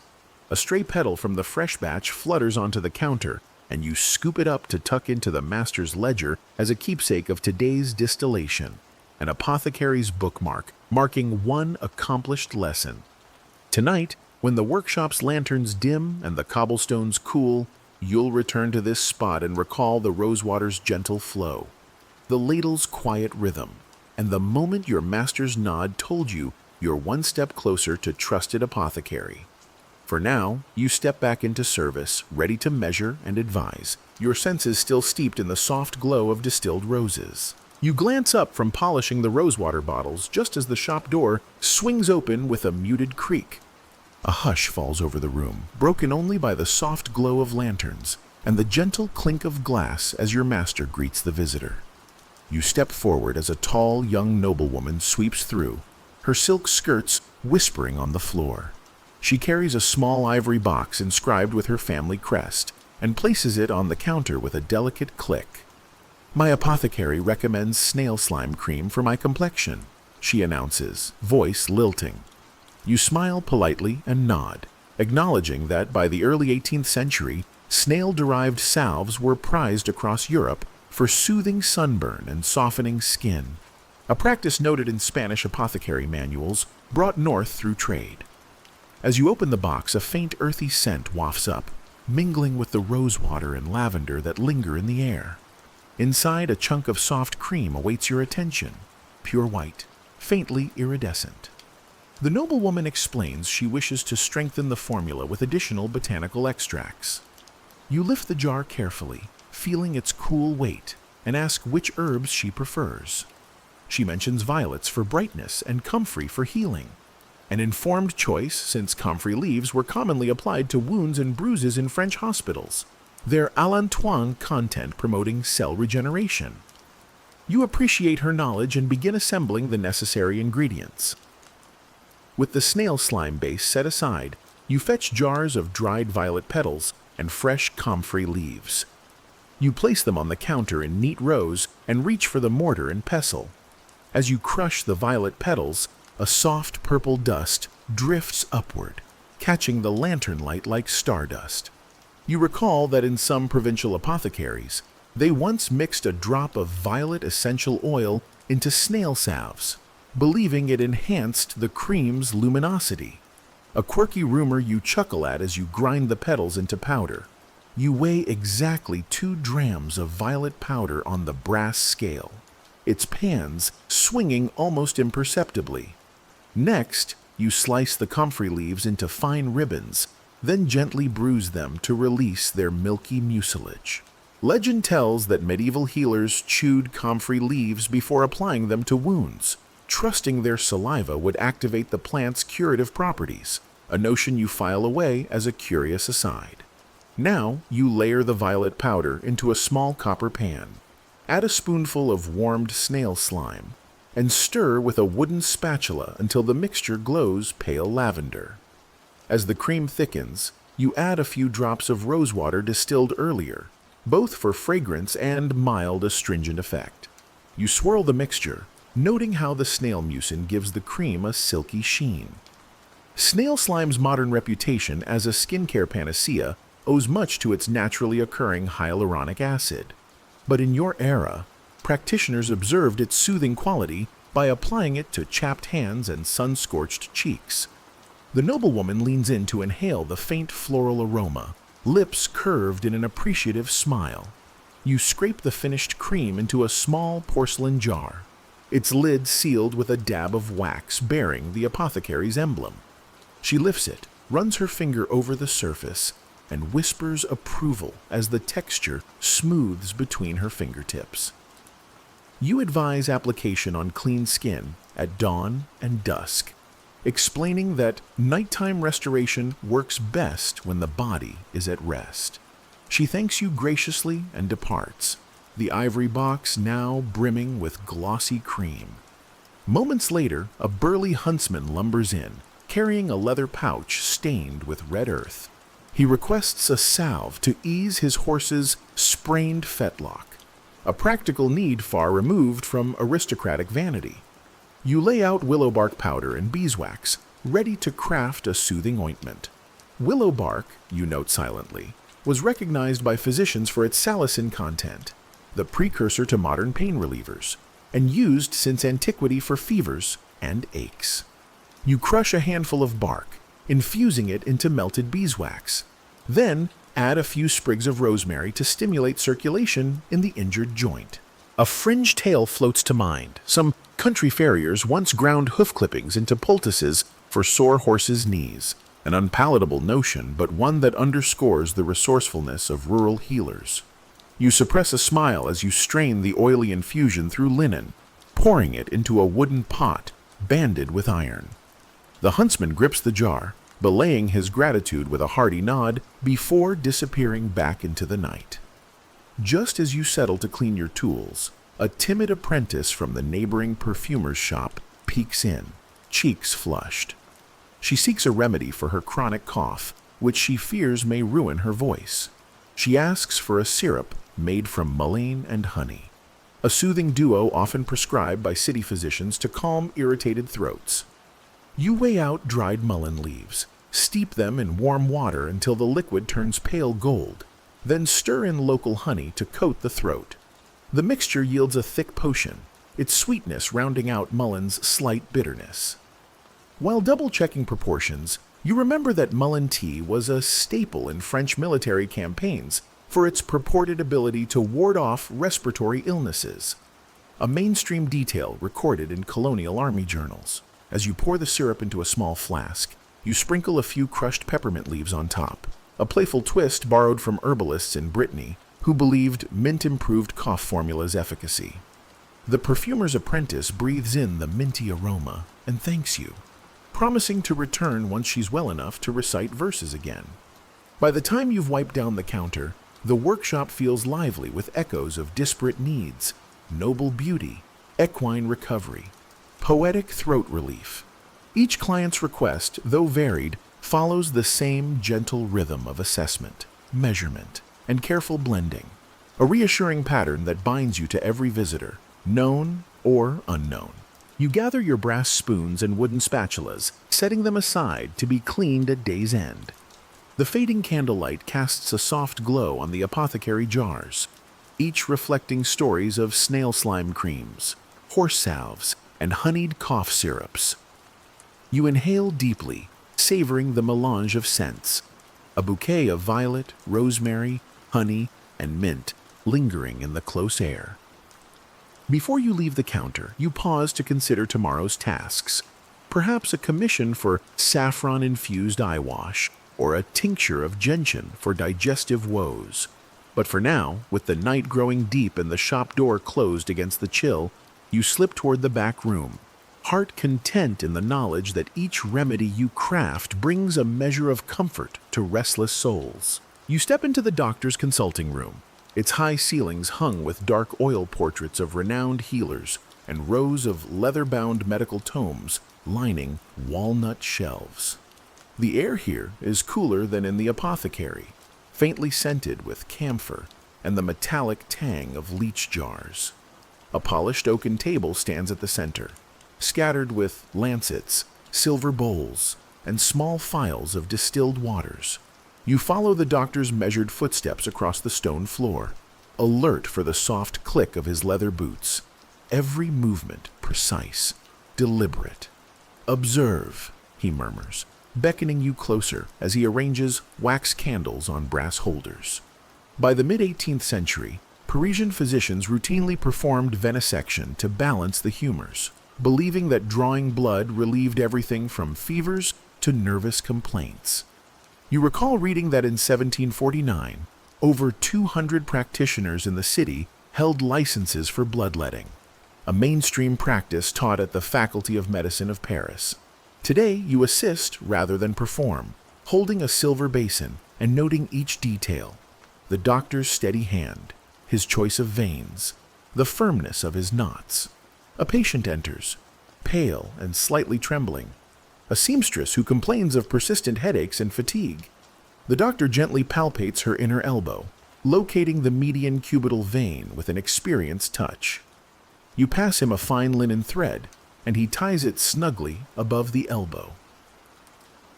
S1: A stray petal from the fresh batch flutters onto the counter, and you scoop it up to tuck into the master's ledger as a keepsake of today's distillation, an apothecary's bookmark marking one accomplished lesson. Tonight, when the workshop's lanterns dim and the cobblestones cool, you'll return to this spot and recall the rosewater's gentle flow, the ladle's quiet rhythm, and the moment your master's nod told you you're one step closer to trusted apothecary. For now, you step back into service, ready to measure and advise, your senses still steeped in the soft glow of distilled roses. You glance up from polishing the rosewater bottles just as the shop door swings open with a muted creak. A hush falls over the room, broken only by the soft glow of lanterns and the gentle clink of glass as your master greets the visitor. You step forward as a tall, young noblewoman sweeps through, her silk skirts whispering on the floor. She carries a small ivory box inscribed with her family crest and places it on the counter with a delicate click. "My apothecary recommends snail slime cream for my complexion," she announces, voice lilting. You smile politely and nod, acknowledging that by the early 18th century, snail-derived salves were prized across Europe for soothing sunburn and softening skin, a practice noted in Spanish apothecary manuals brought north through trade. As you open the box, a faint earthy scent wafts up, mingling with the rosewater and lavender that linger in the air. Inside, a chunk of soft cream awaits your attention, pure white, faintly iridescent. The noblewoman explains she wishes to strengthen the formula with additional botanical extracts. You lift the jar carefully, feeling its cool weight, and ask which herbs she prefers. She mentions violets for brightness and comfrey for healing. An informed choice, since comfrey leaves were commonly applied to wounds and bruises in French hospitals, their allantoin content promoting cell regeneration. You appreciate her knowledge and begin assembling the necessary ingredients. With the snail slime base set aside, you fetch jars of dried violet petals and fresh comfrey leaves. You place them on the counter in neat rows and reach for the mortar and pestle. As you crush the violet petals, a soft purple dust drifts upward, catching the lantern light like stardust. You recall that in some provincial apothecaries, they once mixed a drop of violet essential oil into snail salves, believing it enhanced the cream's luminosity. A quirky rumor you chuckle at as you grind the petals into powder. You weigh exactly 2 drams of violet powder on the brass scale, its pans swinging almost imperceptibly. Next, you slice the comfrey leaves into fine ribbons, then gently bruise them to release their milky mucilage. Legend tells that medieval healers chewed comfrey leaves before applying them to wounds, trusting their saliva would activate the plant's curative properties, a notion you file away as a curious aside. Now, you layer the violet powder into a small copper pan, add a spoonful of warmed snail slime, and stir with a wooden spatula until the mixture glows pale lavender. As the cream thickens, you add a few drops of rosewater distilled earlier, both for fragrance and mild astringent effect. You swirl the mixture, noting how the snail mucin gives the cream a silky sheen. Snail slime's modern reputation as a skincare panacea owes much to its naturally occurring hyaluronic acid. But in your era, practitioners observed its soothing quality by applying it to chapped hands and sun-scorched cheeks. The noblewoman leans in to inhale the faint floral aroma, lips curved in an appreciative smile. You scrape the finished cream into a small porcelain jar, its lid sealed with a dab of wax bearing the apothecary's emblem. She lifts it, runs her finger over the surface, and whispers approval as the texture smooths between her fingertips. You advise application on clean skin at dawn and dusk, explaining that nighttime restoration works best when the body is at rest. She thanks you graciously and departs, the ivory box now brimming with glossy cream. Moments later, a burly huntsman lumbers in, carrying a leather pouch stained with red earth. He requests a salve to ease his horse's sprained fetlock, a practical need far removed from aristocratic vanity. You lay out willow bark powder and beeswax, ready to craft a soothing ointment. Willow bark, you note silently, was recognized by physicians for its salicin content, the precursor to modern pain relievers, and used since antiquity for fevers and aches. You crush a handful of bark, infusing it into melted beeswax. Then, add a few sprigs of rosemary to stimulate circulation in the injured joint. A fringe tale floats to mind. Some country farriers once ground hoof clippings into poultices for sore horses' knees. An unpalatable notion, but one that underscores the resourcefulness of rural healers. You suppress a smile as you strain the oily infusion through linen, pouring it into a wooden pot banded with iron. The huntsman grips the jar, belaying his gratitude with a hearty nod before disappearing back into the night. Just as you settle to clean your tools, a timid apprentice from the neighboring perfumer's shop peeks in, cheeks flushed. She seeks a remedy for her chronic cough, which she fears may ruin her voice. She asks for a syrup made from mullein and honey, a soothing duo often prescribed by city physicians to calm irritated throats. You weigh out dried mullein leaves, steep them in warm water until the liquid turns pale gold, then stir in local honey to coat the throat. The mixture yields a thick potion, its sweetness rounding out mullein's slight bitterness. While double-checking proportions, you remember that mullein tea was a staple in French military campaigns for its purported ability to ward off respiratory illnesses, a mainstream detail recorded in colonial army journals. As you pour the syrup into a small flask, you sprinkle a few crushed peppermint leaves on top, a playful twist borrowed from herbalists in Brittany who believed mint improved cough formula's efficacy. The perfumer's apprentice breathes in the minty aroma and thanks you, promising to return once she's well enough to recite verses again. By the time you've wiped down the counter, the workshop feels lively with echoes of disparate needs, noble beauty, equine recovery, poetic throat relief. Each client's request, though varied, follows the same gentle rhythm of assessment, measurement, and careful blending, a reassuring pattern that binds you to every visitor, known or unknown. You gather your brass spoons and wooden spatulas, setting them aside to be cleaned at day's end. The fading candlelight casts a soft glow on the apothecary jars, each reflecting stories of snail slime creams, horse salves, and honeyed cough syrups. You inhale deeply, savoring the melange of scents, a bouquet of violet, rosemary, honey, and mint lingering in the close air. Before you leave the counter, you pause to consider tomorrow's tasks, perhaps a commission for saffron-infused eye wash, or a tincture of gentian for digestive woes. But for now, with the night growing deep and the shop door closed against the chill, you slip toward the back room, heart content in the knowledge that each remedy you craft brings a measure of comfort to restless souls. You step into the doctor's consulting room, its high ceilings hung with dark oil portraits of renowned healers and rows of leather-bound medical tomes lining walnut shelves. The air here is cooler than in the apothecary, faintly scented with camphor and the metallic tang of leech jars. A polished oaken table stands at the center, scattered with lancets, silver bowls, and small phials of distilled waters. You follow the doctor's measured footsteps across the stone floor, alert for the soft click of his leather boots. Every movement precise, deliberate. "Observe," he murmurs, beckoning you closer as he arranges wax candles on brass holders. By the mid-18th century, Parisian physicians routinely performed venesection to balance the humors, believing that drawing blood relieved everything from fevers to nervous complaints. You recall reading that in 1749, over 200 practitioners in the city held licenses for bloodletting, a mainstream practice taught at the Faculty of Medicine of Paris. Today, you assist rather than perform, holding a silver basin and noting each detail: the doctor's steady hand, his choice of veins, the firmness of his knots. A patient enters, pale and slightly trembling, a seamstress who complains of persistent headaches and fatigue. The doctor gently palpates her inner elbow, locating the median cubital vein with an experienced touch. You pass him a fine linen thread, and he ties it snugly above the elbow.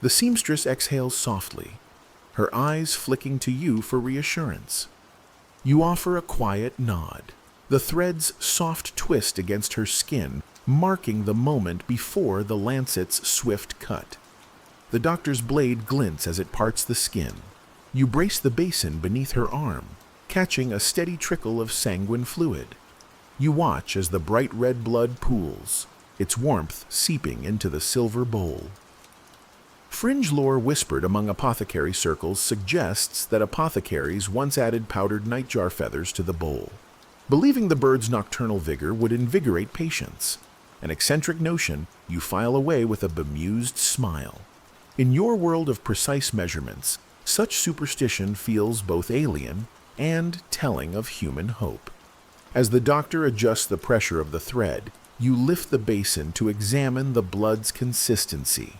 S1: The seamstress exhales softly, her eyes flicking to you for reassurance. You offer a quiet nod, the thread's soft twist against her skin marking the moment before the lancet's swift cut. The doctor's blade glints as it parts the skin. You brace the basin beneath her arm, catching a steady trickle of sanguine fluid. You watch as the bright red blood pools, its warmth seeping into the silver bowl. Fringe lore whispered among apothecary circles suggests that apothecaries once added powdered nightjar feathers to the bowl, believing the bird's nocturnal vigor would invigorate patients. An eccentric notion you file away with a bemused smile. In your world of precise measurements, such superstition feels both alien and telling of human hope. As the doctor adjusts the pressure of the thread, you lift the basin to examine the blood's consistency.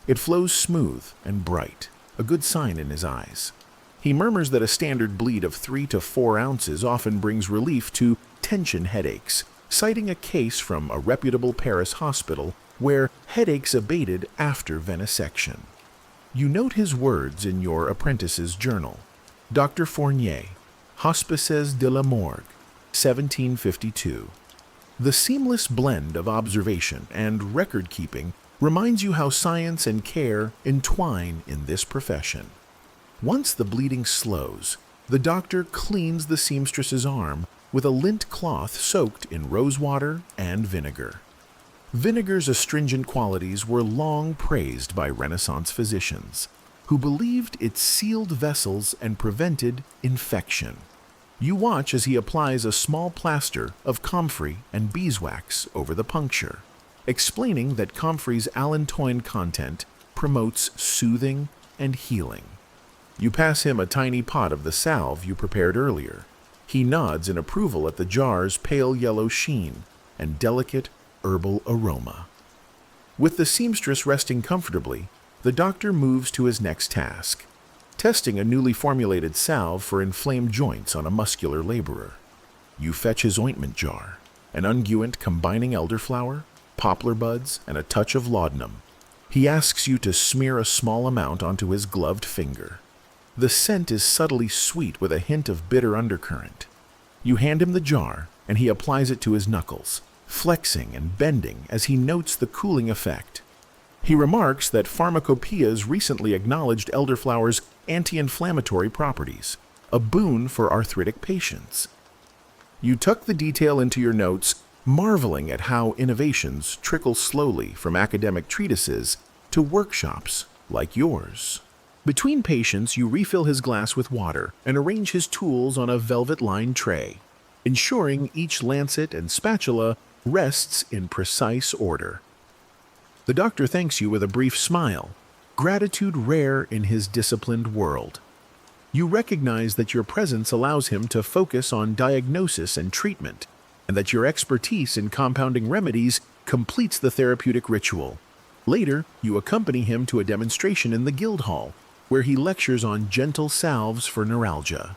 S1: It flows smooth and bright, a good sign in his eyes. He murmurs that a standard bleed of 3 to 4 ounces often brings relief to tension headaches, citing a case from a reputable Paris hospital where headaches abated after venesection. You note his words in your apprentice's journal. Dr. Fournier, Hospices de la Morgue, 1752. The seamless blend of observation and record-keeping reminds you how science and care entwine in this profession. Once the bleeding slows, the doctor cleans the seamstress's arm with a lint cloth soaked in rosewater and vinegar. Vinegar's astringent qualities were long praised by Renaissance physicians, who believed it sealed vessels and prevented infection. You watch as he applies a small plaster of comfrey and beeswax over the puncture, explaining that comfrey's allantoin content promotes soothing and healing. You pass him a tiny pot of the salve you prepared earlier. He nods in approval at the jar's pale yellow sheen and delicate herbal aroma. With the seamstress resting comfortably, the doctor moves to his next task, testing a newly formulated salve for inflamed joints on a muscular laborer. You fetch his ointment jar, an unguent combining elderflower, poplar buds, and a touch of laudanum. He asks you to smear a small amount onto his gloved finger. The scent is subtly sweet with a hint of bitter undercurrent. You hand him the jar, and he applies it to his knuckles, flexing and bending as he notes the cooling effect. He remarks that pharmacopoeias recently acknowledged elderflower's anti-inflammatory properties, a boon for arthritic patients. You tuck the detail into your notes, marveling at how innovations trickle slowly from academic treatises to workshops like yours. Between patients, you refill his glass with water and arrange his tools on a velvet-lined tray, ensuring each lancet and spatula rests in precise order. The doctor thanks you with a brief smile, gratitude rare in his disciplined world. You recognize that your presence allows him to focus on diagnosis and treatment, and that your expertise in compounding remedies completes the therapeutic ritual. Later, you accompany him to a demonstration in the Guildhall, where he lectures on gentle salves for neuralgia.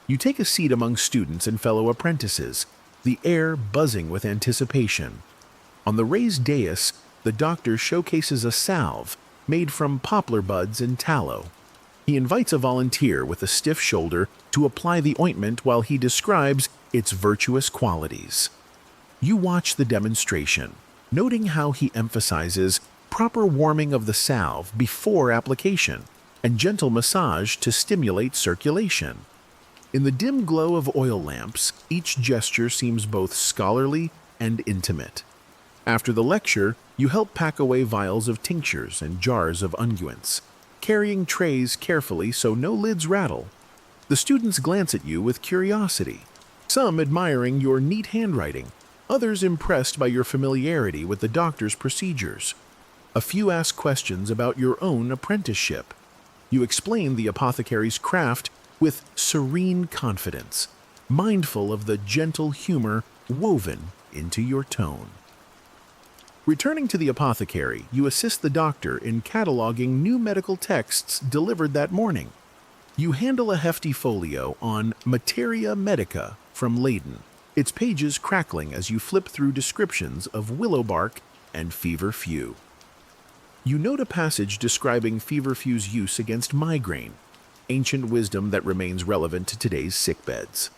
S1: You take a seat among students and fellow apprentices, the air buzzing with anticipation. On the raised dais, the doctor showcases a salve made from poplar buds and tallow. He invites a volunteer with a stiff shoulder to apply the ointment while he describes its virtuous qualities. You watch the demonstration, noting how he emphasizes proper warming of the salve before application and gentle massage to stimulate circulation. In the dim glow of oil lamps, each gesture seems both scholarly and intimate. After the lecture, you help pack away vials of tinctures and jars of unguents, carrying trays carefully so no lids rattle. The students glance at you with curiosity, some admiring your neat handwriting, others impressed by your familiarity with the doctor's procedures. A few ask questions about your own apprenticeship. You explain the apothecary's craft with serene confidence, mindful of the gentle humor woven into your tone. Returning to the apothecary, you assist the doctor in cataloging new medical texts delivered that morning. You handle a hefty folio on Materia Medica from Leyden, its pages crackling as you flip through descriptions of willow bark and feverfew. You note a passage describing feverfew's use against migraine, ancient wisdom that remains relevant to today's sickbeds.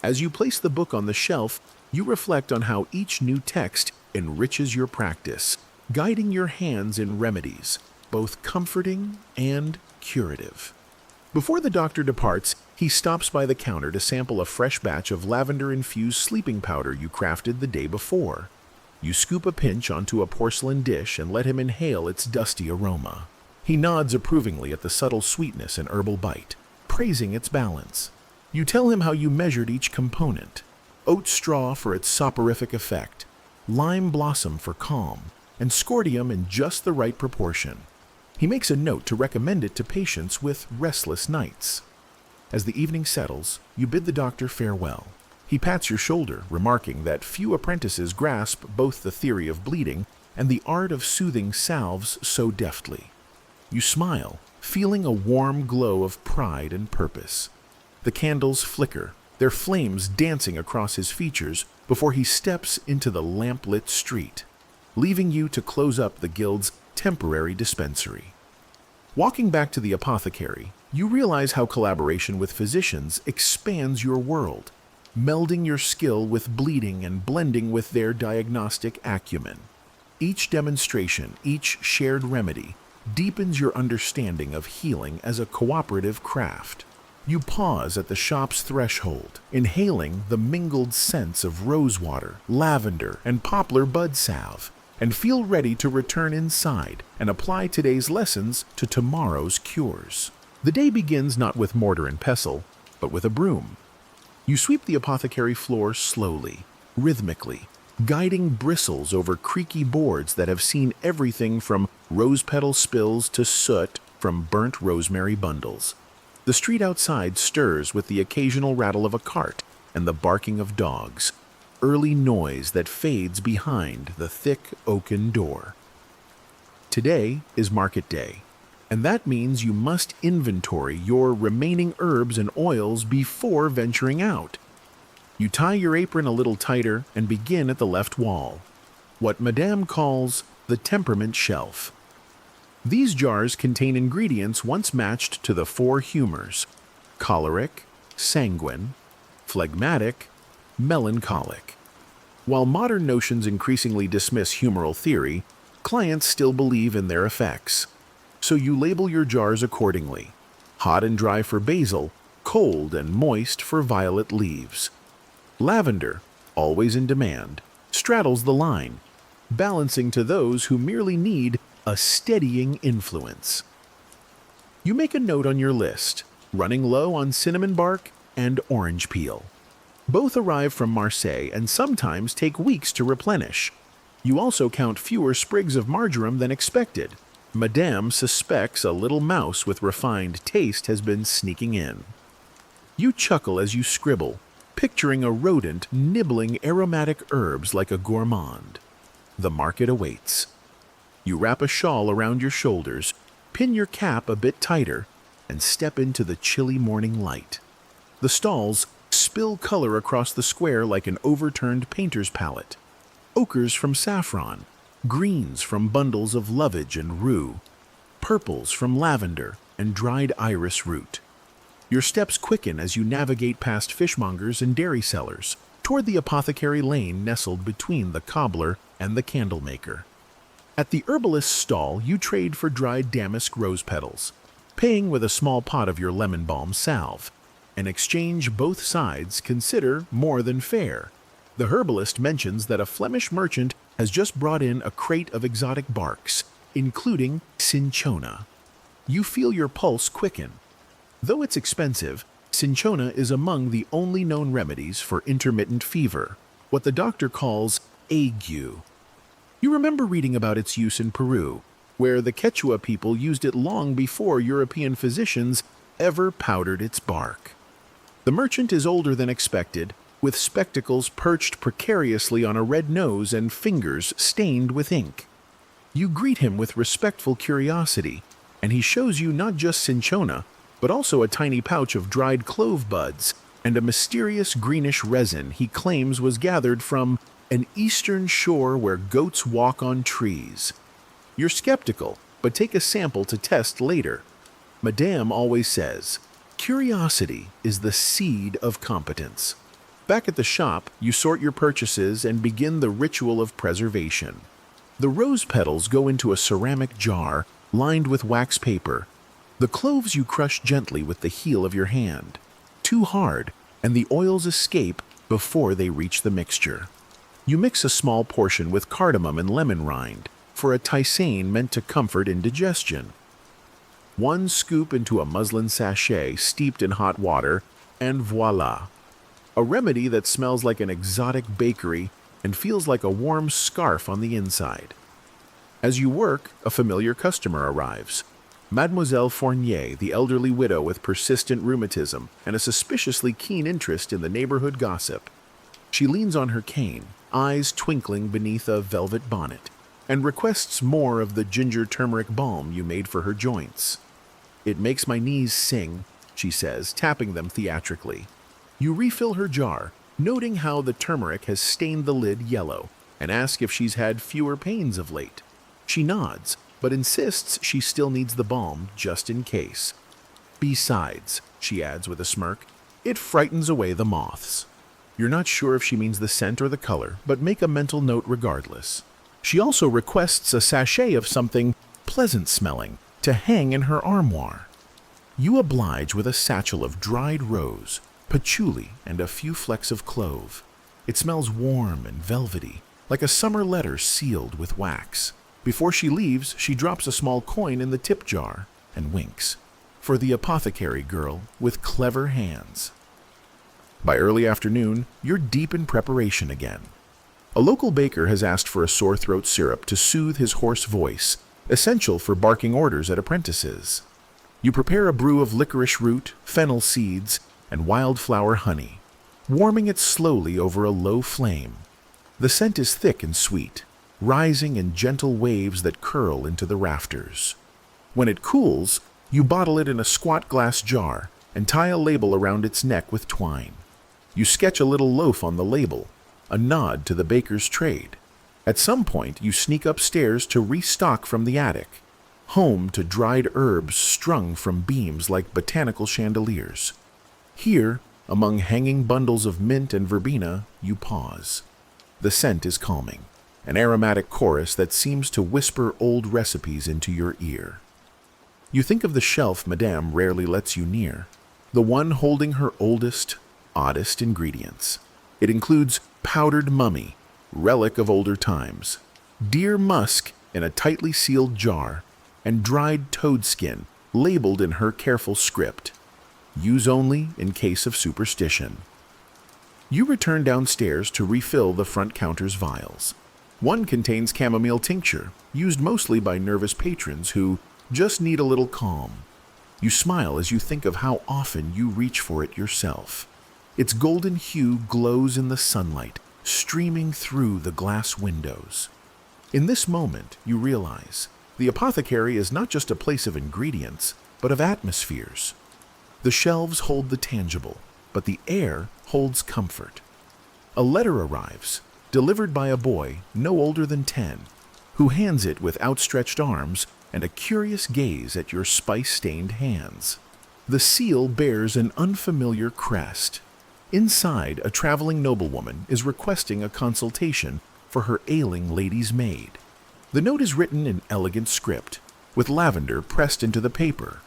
S1: As you place the book on the shelf, you reflect on how each new text enriches your practice, guiding your hands in remedies, both comforting and curative. Before the doctor departs, he stops by the counter to sample a fresh batch of lavender-infused sleeping powder you crafted the day before. You scoop a pinch onto a porcelain dish and let him inhale its dusty aroma. He nods approvingly at the subtle sweetness and herbal bite, praising its balance. You tell him how you measured each component: oat straw for its soporific effect, lime blossom for calm, and scordium in just the right proportion. He makes a note to recommend it to patients with restless nights. As the evening settles, you bid the doctor farewell. He pats your shoulder, remarking that few apprentices grasp both the theory of bleeding and the art of soothing salves so deftly. You smile, feeling a warm glow of pride and purpose. The candles flicker, their flames dancing across his features before he steps into the lamp-lit street, leaving you to close up the guild's temporary dispensary. Walking back to the apothecary, you realize how collaboration with physicians expands your world, melding your skill with bleeding and blending with their diagnostic acumen. Each demonstration, each shared remedy, deepens your understanding of healing as a cooperative craft. You pause at the shop's threshold, inhaling the mingled scents of rosewater, lavender, and poplar bud salve, and feel ready to return inside and apply today's lessons to tomorrow's cures. The day begins not with mortar and pestle, but with a broom. You sweep the apothecary floor slowly, rhythmically, guiding bristles over creaky boards that have seen everything from rose petal spills to soot from burnt rosemary bundles. The street outside stirs with the occasional rattle of a cart and the barking of dogs, early noise that fades behind the thick oaken door. Today is market day, and that means you must inventory your remaining herbs and oils before venturing out. You tie your apron a little tighter and begin at the left wall, what Madame calls the temperament shelf. These jars contain ingredients once matched to the four humors: choleric, sanguine, phlegmatic, melancholic. While modern notions increasingly dismiss humoral theory, clients still believe in their effects. So you label your jars accordingly: hot and dry for basil, cold and moist for violet leaves. Lavender, always in demand, straddles the line, balancing to those who merely need a steadying influence. You make a note on your list, running low on cinnamon bark and orange peel. Both arrive from Marseille and sometimes take weeks to replenish. You also count fewer sprigs of marjoram than expected. Madame suspects a little mouse with refined taste has been sneaking in. You chuckle as you scribble, picturing a rodent nibbling aromatic herbs like a gourmand. The market awaits. You wrap a shawl around your shoulders, pin your cap a bit tighter, and step into the chilly morning light. The stalls spill color across the square like an overturned painter's palette. Ochres from saffron, greens from bundles of lovage and rue, purples from lavender and dried iris root. Your steps quicken as you navigate past fishmongers and dairy sellers, toward the apothecary lane nestled between the cobbler and the candlemaker. At the herbalist's stall, you trade for dried damask rose petals, paying with a small pot of your lemon balm salve. An exchange both sides consider more than fair. The herbalist mentions that a Flemish merchant has just brought in a crate of exotic barks, including cinchona. You feel your pulse quicken. Though it's expensive, cinchona is among the only known remedies for intermittent fever, what the doctor calls ague. You remember reading about its use in Peru, where the Quechua people used it long before European physicians ever powdered its bark. The merchant is older than expected, with spectacles perched precariously on a red nose and fingers stained with ink. You greet him with respectful curiosity, and he shows you not just cinchona, but also a tiny pouch of dried clove buds and a mysterious greenish resin he claims was gathered from an eastern shore where goats walk on trees. You're skeptical, but take a sample to test later. Madame always says, curiosity is the seed of competence. Back at the shop, you sort your purchases and begin the ritual of preservation. The rose petals go into a ceramic jar lined with wax paper. The cloves you crush gently with the heel of your hand. Too hard, and the oils escape before they reach the mixture. You mix a small portion with cardamom and lemon rind for a tisane meant to comfort indigestion. One scoop into a muslin sachet steeped in hot water, and voila! A remedy that smells like an exotic bakery and feels like a warm scarf on the inside. As you work, a familiar customer arrives. Mademoiselle Fournier, the elderly widow with persistent rheumatism and a suspiciously keen interest in the neighborhood gossip. She leans on her cane, eyes twinkling beneath a velvet bonnet, and requests more of the ginger turmeric balm you made for her joints. "It makes my knees sing," she says, tapping them theatrically. You refill her jar, noting how the turmeric has stained the lid yellow, and ask if she's had fewer pains of late. She nods, but insists she still needs the balm just in case. "Besides," she adds with a smirk, "it frightens away the moths." You're not sure if she means the scent or the color, but make a mental note regardless. She also requests a sachet of something pleasant-smelling to hang in her armoire. You oblige with a satchel of dried rose, patchouli, and a few flecks of clove. It smells warm and velvety, like a summer letter sealed with wax. Before she leaves, she drops a small coin in the tip jar and winks. For the apothecary girl with clever hands. By early afternoon, you're deep in preparation again. A local baker has asked for a sore throat syrup to soothe his hoarse voice, essential for barking orders at apprentices. You prepare a brew of licorice root, fennel seeds, and wildflower honey, warming it slowly over a low flame. The scent is thick and sweet, rising in gentle waves that curl into the rafters. When it cools, you bottle it in a squat glass jar and tie a label around its neck with twine. You sketch a little loaf on the label, a nod to the baker's trade. At some point, you sneak upstairs to restock from the attic, home to dried herbs strung from beams like botanical chandeliers. Here, among hanging bundles of mint and verbena, you pause. The scent is calming, an aromatic chorus that seems to whisper old recipes into your ear. You think of the shelf Madame rarely lets you near, the one holding her oldest, oddest ingredients. It includes powdered mummy, relic of older times, deer musk in a tightly sealed jar, and dried toad skin labeled in her careful script. Use only in case of superstition. You return downstairs to refill the front counter's vials. One contains chamomile tincture, used mostly by nervous patrons who just need a little calm. You smile as you think of how often you reach for it yourself. Its golden hue glows in the sunlight, streaming through the glass windows. In this moment, you realize the apothecary is not just a place of ingredients, but of atmospheres. The shelves hold the tangible, but the air holds comfort. A letter arrives, delivered by a boy no older than 10, who hands it with outstretched arms and a curious gaze at your spice-stained hands. The seal bears an unfamiliar crest. Inside, a traveling noblewoman is requesting a consultation for her ailing lady's maid. The note is written in elegant script, with lavender pressed into the paper.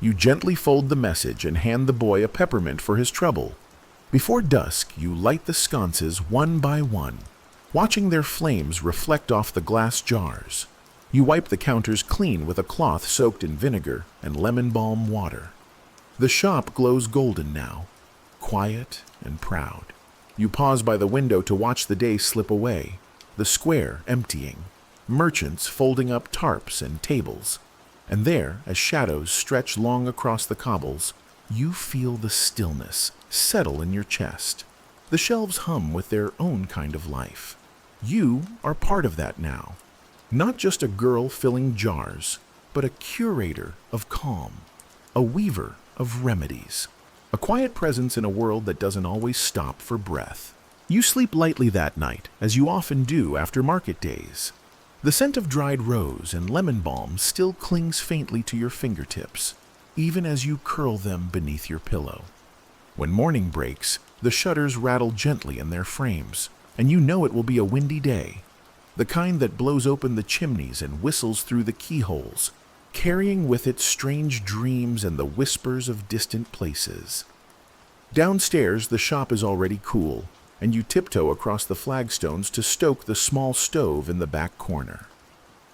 S1: You gently fold the message and hand the boy a peppermint for his trouble. Before dusk, you light the sconces one by one, watching their flames reflect off the glass jars. You wipe the counters clean with a cloth soaked in vinegar and lemon balm water. The shop glows golden now, quiet and proud. You pause by the window to watch the day slip away, the square emptying, merchants folding up tarps and tables. And there, as shadows stretch long across the cobbles, you feel the stillness settle in your chest. The shelves hum with their own kind of life. You are part of that now. Not just a girl filling jars, but a curator of calm, a weaver of remedies, a quiet presence in a world that doesn't always stop for breath. You sleep lightly that night, as you often do after market days. The scent of dried rose and lemon balm still clings faintly to your fingertips, even as you curl them beneath your pillow. When morning breaks, the shutters rattle gently in their frames, and you know it will be a windy day, the kind that blows open the chimneys and whistles through the keyholes, carrying with it strange dreams and the whispers of distant places. Downstairs, the shop is already cool, and you tiptoe across the flagstones to stoke the small stove in the back corner.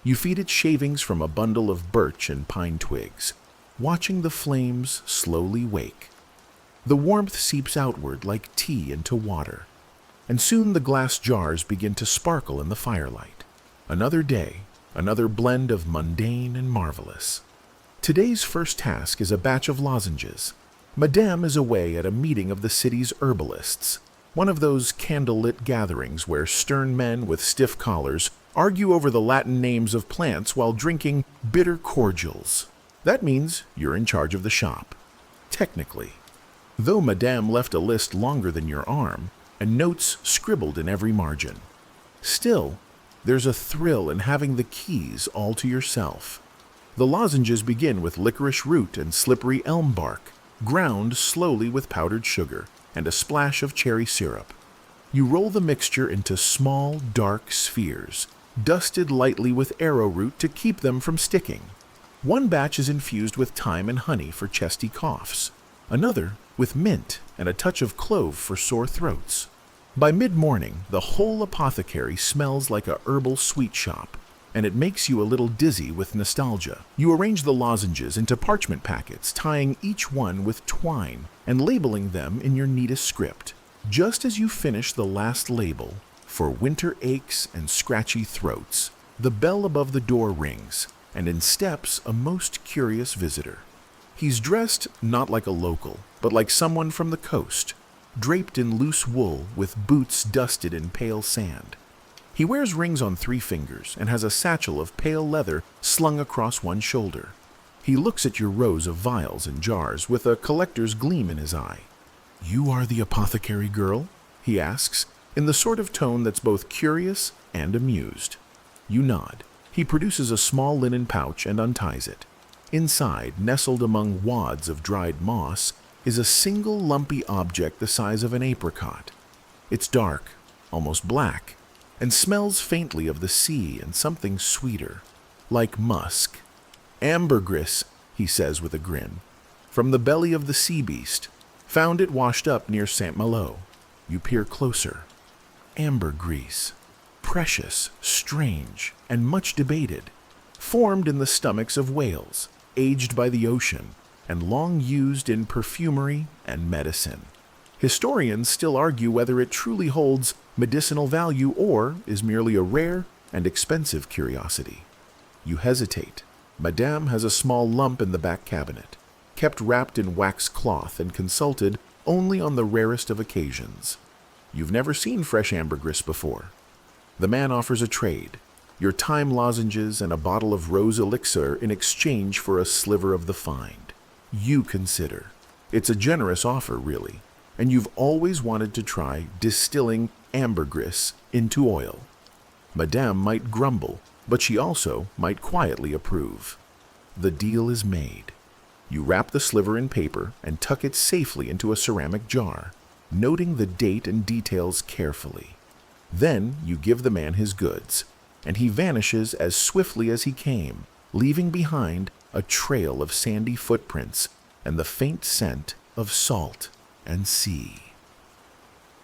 S1: You feed it shavings from a bundle of birch and pine twigs, watching the flames slowly wake. The warmth seeps outward like tea into water, and soon the glass jars begin to sparkle in the firelight. Another day, another blend of mundane and marvelous. Today's first task is a batch of lozenges. Madame is away at a meeting of the city's herbalists, one of those candle-lit gatherings where stern men with stiff collars argue over the Latin names of plants while drinking bitter cordials. That means you're in charge of the shop. Technically. Though Madame left a list longer than your arm, and notes scribbled in every margin. Still, there's a thrill in having the keys all to yourself. The lozenges begin with licorice root and slippery elm bark, ground slowly with powdered sugar and a splash of cherry syrup. You roll the mixture into small, dark spheres, dusted lightly with arrowroot to keep them from sticking. One batch is infused with thyme and honey for chesty coughs, another with mint and a touch of clove for sore throats. By mid-morning, the whole apothecary smells like a herbal sweet shop, and it makes you a little dizzy with nostalgia. You arrange the lozenges into parchment packets, tying each one with twine and labeling them in your neatest script. Just as you finish the last label, for winter aches and scratchy throats, the bell above the door rings, and in steps a most curious visitor. He's dressed not like a local, but like someone from the coast, draped in loose wool with boots dusted in pale sand. He wears rings on 3 fingers and has a satchel of pale leather slung across one shoulder. He looks at your rows of vials and jars with a collector's gleam in his eye. "You are the apothecary girl?" he asks, in the sort of tone that's both curious and amused. You nod. He produces a small linen pouch and unties it. Inside, nestled among wads of dried moss, is a single lumpy object the size of an apricot. It's dark, almost black, and smells faintly of the sea and something sweeter, like musk. "Ambergris," he says with a grin. "From the belly of the sea beast. Found it washed up near St. Malo." You peer closer. Ambergris. Precious, strange, and much debated. Formed in the stomachs of whales, aged by the ocean, and long used in perfumery and medicine. Historians still argue whether it truly holds medicinal value or is merely a rare and expensive curiosity. You hesitate. Madame has a small lump in the back cabinet, kept wrapped in wax cloth and consulted only on the rarest of occasions. You've never seen fresh ambergris before. The man offers a trade, your thyme lozenges and a bottle of rose elixir in exchange for a sliver of the find. You consider. It's a generous offer, really, and you've always wanted to try distilling ambergris into oil. Madame might grumble, but she also might quietly approve. The deal is made. You wrap the sliver in paper and tuck it safely into a ceramic jar, noting the date and details carefully. Then you give the man his goods, and he vanishes as swiftly as he came, leaving behind a trail of sandy footprints and the faint scent of salt and sea.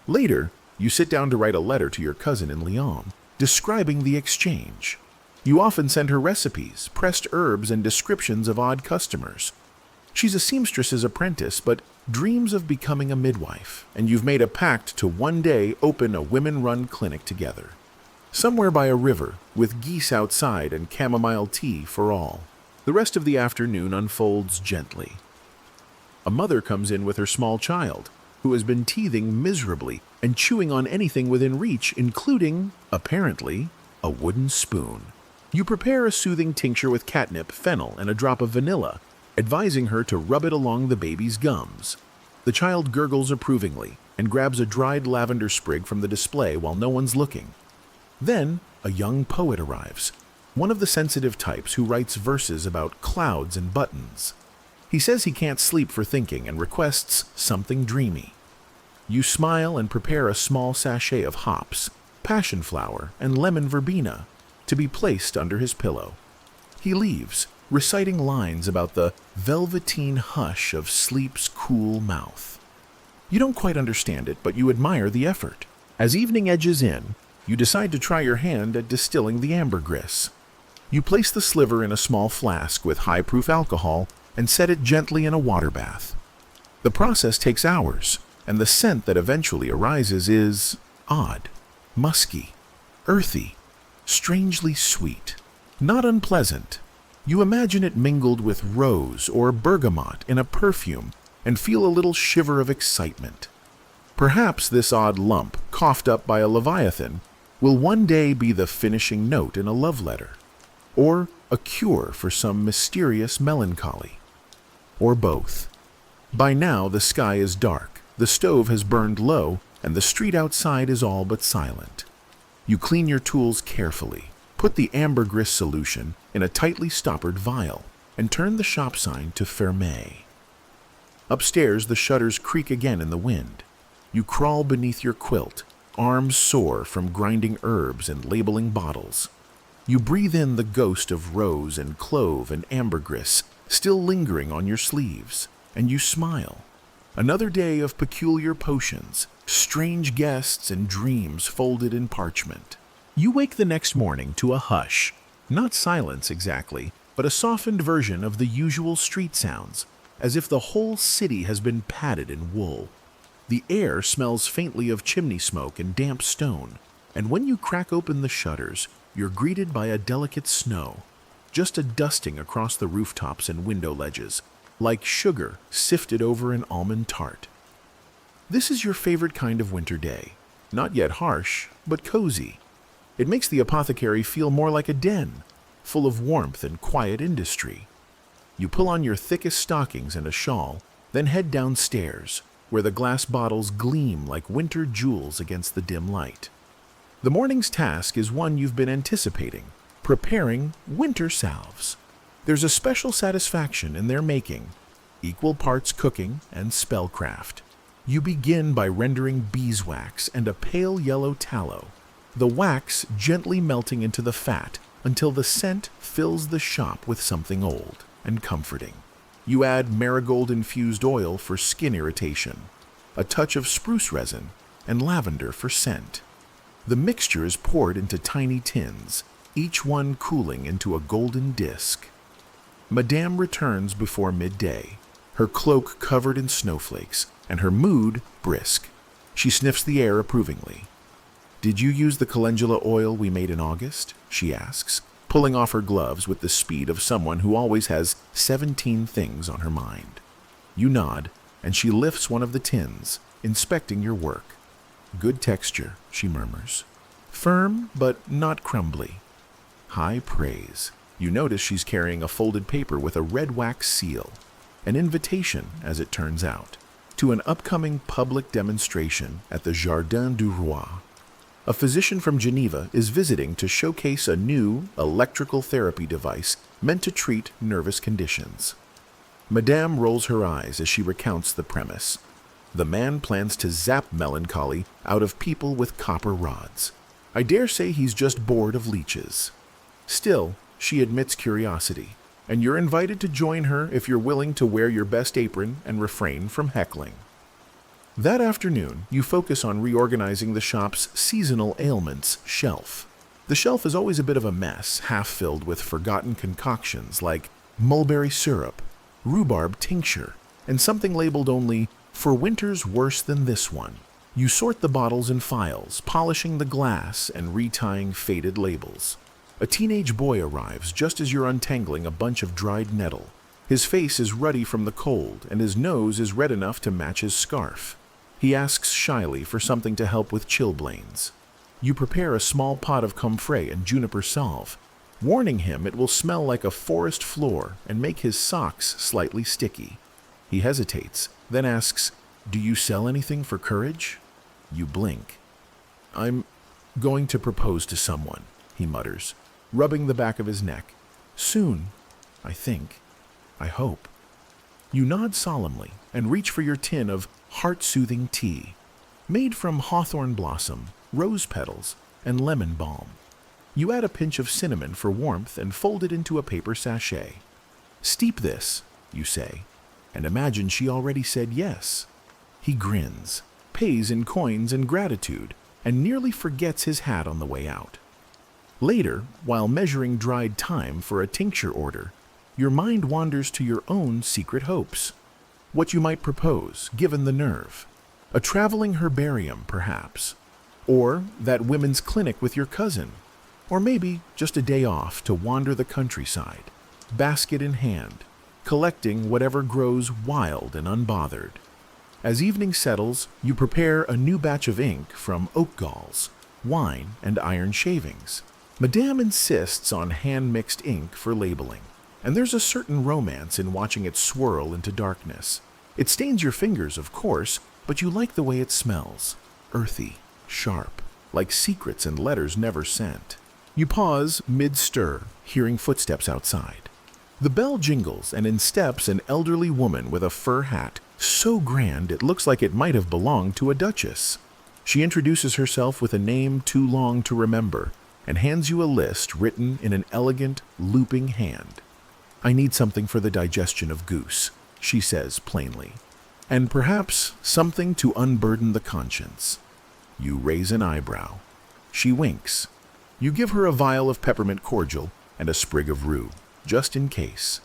S1: Later, you sit down to write a letter to your cousin in Lyon, describing the exchange. You often send her recipes, pressed herbs, and descriptions of odd customers. She's a seamstress's apprentice, but dreams of becoming a midwife, and you've made a pact to one day open a women-run clinic together. Somewhere by a river, with geese outside and chamomile tea for all. The rest of the afternoon unfolds gently. A mother comes in with her small child, who has been teething miserably and chewing on anything within reach, including, apparently, a wooden spoon. You prepare a soothing tincture with catnip, fennel, and a drop of vanilla, advising her to rub it along the baby's gums. The child gurgles approvingly and grabs a dried lavender sprig from the display while no one's looking. Then, a young poet arrives, one of the sensitive types who writes verses about clouds and buttons. He says he can't sleep for thinking and requests something dreamy. You smile and prepare a small sachet of hops, passion flower, and lemon verbena to be placed under his pillow. He leaves, reciting lines about the velveteen hush of sleep's cool mouth. You don't quite understand it, but you admire the effort. As evening edges in, you decide to try your hand at distilling the ambergris. You place the sliver in a small flask with high-proof alcohol and set it gently in a water bath. The process takes hours, and the scent that eventually arises is odd, musky, earthy, strangely sweet. Not unpleasant. You imagine it mingled with rose or bergamot in a perfume and feel a little shiver of excitement. Perhaps this odd lump, coughed up by a leviathan, will one day be the finishing note in a love letter, or a cure for some mysterious melancholy, or both. By now the sky is dark, the stove has burned low, and the street outside is all but silent. You clean your tools carefully, put the ambergris solution in a tightly stoppered vial, and turn the shop sign to Ferme. Upstairs, the shutters creak again in the wind. You crawl beneath your quilt, arms sore from grinding herbs and labeling bottles. You breathe in the ghost of rose and clove and ambergris still lingering on your sleeves, and you smile. Another day of peculiar potions, strange guests, and dreams folded in parchment. You wake the next morning to a hush, not silence exactly, but a softened version of the usual street sounds, as if the whole city has been padded in wool. The air smells faintly of chimney smoke and damp stone, and when you crack open the shutters, you're greeted by a delicate snow, just a dusting across the rooftops and window ledges, like sugar sifted over an almond tart. This is your favorite kind of winter day, not yet harsh, but cozy. It makes the apothecary feel more like a den, full of warmth and quiet industry. You pull on your thickest stockings and a shawl, then head downstairs, where the glass bottles gleam like winter jewels against the dim light. The morning's task is one you've been anticipating, preparing winter salves. There's a special satisfaction in their making, equal parts cooking and spellcraft. You begin by rendering beeswax and a pale yellow tallow, the wax gently melting into the fat until the scent fills the shop with something old and comforting. You add marigold-infused oil for skin irritation, a touch of spruce resin, and lavender for scent. The mixture is poured into tiny tins, each one cooling into a golden disc. Madame returns before midday, her cloak covered in snowflakes, and her mood brisk. She sniffs the air approvingly. "Did you use the calendula oil we made in August?" she asks, pulling off her gloves with the speed of someone who always has 17 things on her mind. You nod, and she lifts one of the tins, inspecting your work. "Good texture," she murmurs. "Firm, but not crumbly." High praise. You notice she's carrying a folded paper with a red wax seal, an invitation, as it turns out. to an upcoming public demonstration at the Jardin du Roi. A physician from Geneva is visiting to showcase a new electrical therapy device meant to treat nervous conditions. Madame rolls her eyes as she recounts the premise. The man plans to zap melancholy out of people with copper rods. I dare say he's just bored of leeches. Still, she admits curiosity, and you're invited to join her if you're willing to wear your best apron and refrain from heckling. That afternoon, you focus on reorganizing the shop's seasonal ailments shelf. The shelf is always a bit of a mess, half filled with forgotten concoctions like mulberry syrup, rhubarb tincture, and something labeled only, "For winters worse than this one." You sort the bottles and files, polishing the glass and retying faded labels. A teenage boy arrives just as you're untangling a bunch of dried nettle. His face is ruddy from the cold, and his nose is red enough to match his scarf. He asks shyly for something to help with chilblains. You prepare a small pot of comfrey and juniper salve, warning him it will smell like a forest floor and make his socks slightly sticky. He hesitates, then asks, "Do you sell anything for courage?" You blink. "I'm going to propose to someone," he mutters, rubbing the back of his neck. "Soon, I think. I hope." You nod solemnly and reach for your tin of heart-soothing tea, made from hawthorn blossom, rose petals, and lemon balm. You add a pinch of cinnamon for warmth and fold it into a paper sachet. "Steep this," you say, and imagine she already said yes. He grins, pays in coins and gratitude, and nearly forgets his hat on the way out. Later, while measuring dried thyme for a tincture order, your mind wanders to your own secret hopes. What you might propose, given the nerve. A traveling herbarium, perhaps. Or that women's clinic with your cousin. Or maybe just a day off to wander the countryside, basket in hand, collecting whatever grows wild and unbothered. As evening settles, you prepare a new batch of ink from oak galls, wine, and iron shavings. Madame insists on hand-mixed ink for labeling, and there's a certain romance in watching it swirl into darkness. It stains your fingers, of course, but you like the way it smells. Earthy, sharp, like secrets and letters never sent. You pause mid-stir, hearing footsteps outside. The bell jingles, and in steps an elderly woman with a fur hat, so grand it looks like it might have belonged to a duchess. She introduces herself with a name too long to remember, and hands you a list written in an elegant, looping hand. "I need something for the digestion of goose," she says plainly, "and perhaps something to unburden the conscience." You raise an eyebrow. She winks. You give her a vial of peppermint cordial and a sprig of rue, just in case.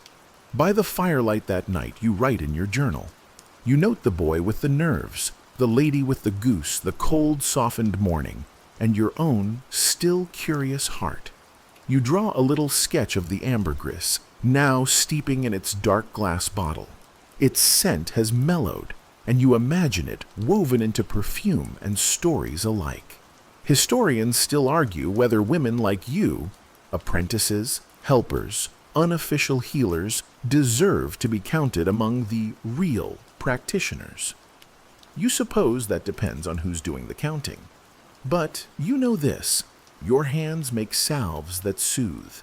S1: By the firelight that night, you write in your journal. You note the boy with the nerves, the lady with the goose, the cold, softened morning, and your own still curious heart. You draw a little sketch of the ambergris, now steeping in its dark glass bottle. Its scent has mellowed, and you imagine it woven into perfume and stories alike. Historians still argue whether women like you, apprentices, helpers, unofficial healers, deserve to be counted among the real practitioners. You suppose that depends on who's doing the counting. But you know this: your hands make salves that soothe,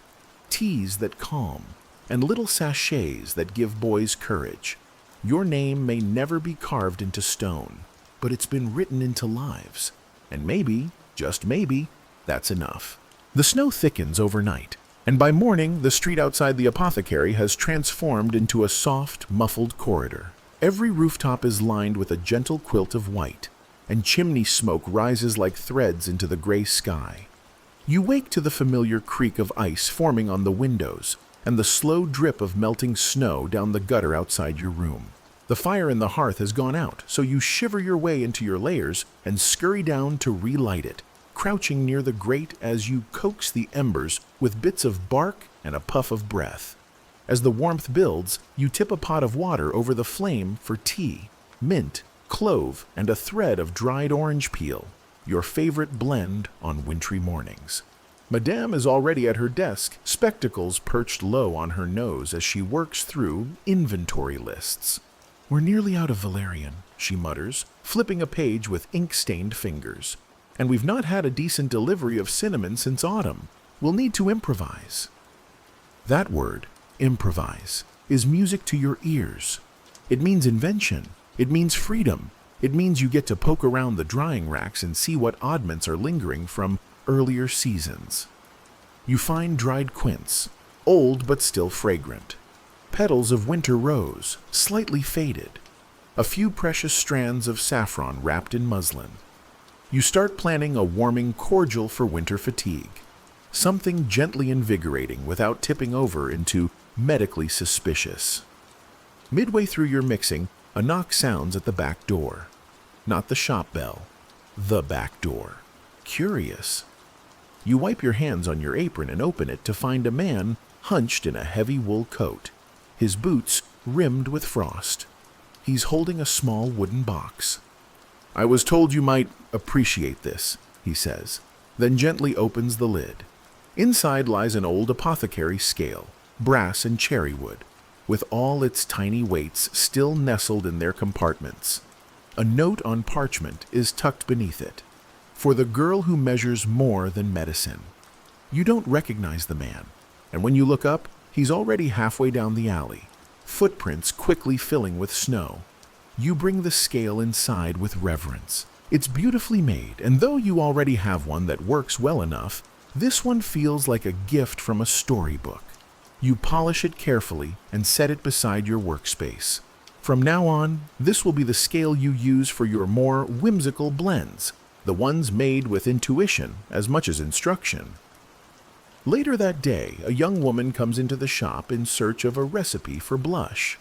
S1: teas that calm, and little sachets that give boys courage. Your name may never be carved into stone, but it's been written into lives. And maybe, just maybe, that's enough. The snow thickens overnight, and by morning the street outside the apothecary has transformed into a soft, muffled corridor. Every rooftop is lined with a gentle quilt of white, and chimney smoke rises like threads into the gray sky. You wake to the familiar creak of ice forming on the windows and the slow drip of melting snow down the gutter outside your room. The fire in the hearth has gone out, so you shiver your way into your layers and scurry down to relight it, crouching near the grate as you coax the embers with bits of bark and a puff of breath. As the warmth builds, you tip a pot of water over the flame for tea, mint, clove, and a thread of dried orange peel, your favorite blend on wintry mornings. Madame is already at her desk, spectacles perched low on her nose as she works through inventory lists. "We're nearly out of valerian," she mutters, flipping a page with ink-stained fingers. "And we've not had a decent delivery of cinnamon since autumn. We'll need to improvise." That word, improvise, is music to your ears. It means invention. It means freedom. It means you get to poke around the drying racks and see what oddments are lingering from earlier seasons. You find dried quince, old but still fragrant, petals of winter rose, slightly faded, a few precious strands of saffron wrapped in muslin. You start planning a warming cordial for winter fatigue, something gently invigorating without tipping over into medically suspicious. Midway through your mixing, a knock sounds at the back door. Not the shop bell, the back door. Curious. You wipe your hands on your apron and open it to find a man hunched in a heavy wool coat, his boots rimmed with frost. He's holding a small wooden box. "I was told you might appreciate this," he says, then gently opens the lid. Inside lies an old apothecary scale, brass and cherry wood, with all its tiny weights still nestled in their compartments. A note on parchment is tucked beneath it, for the girl who measures more than medicine. You don't recognize the man, and when you look up, he's already halfway down the alley, footprints quickly filling with snow. You bring the scale inside with reverence. It's beautifully made, and though you already have one that works well enough, this one feels like a gift from a storybook. You polish it carefully and set it beside your workspace. From now on, this will be the scale you use for your more whimsical blends, the ones made with intuition as much as instruction. Later that day, a young woman comes into the shop in search of a recipe for blush.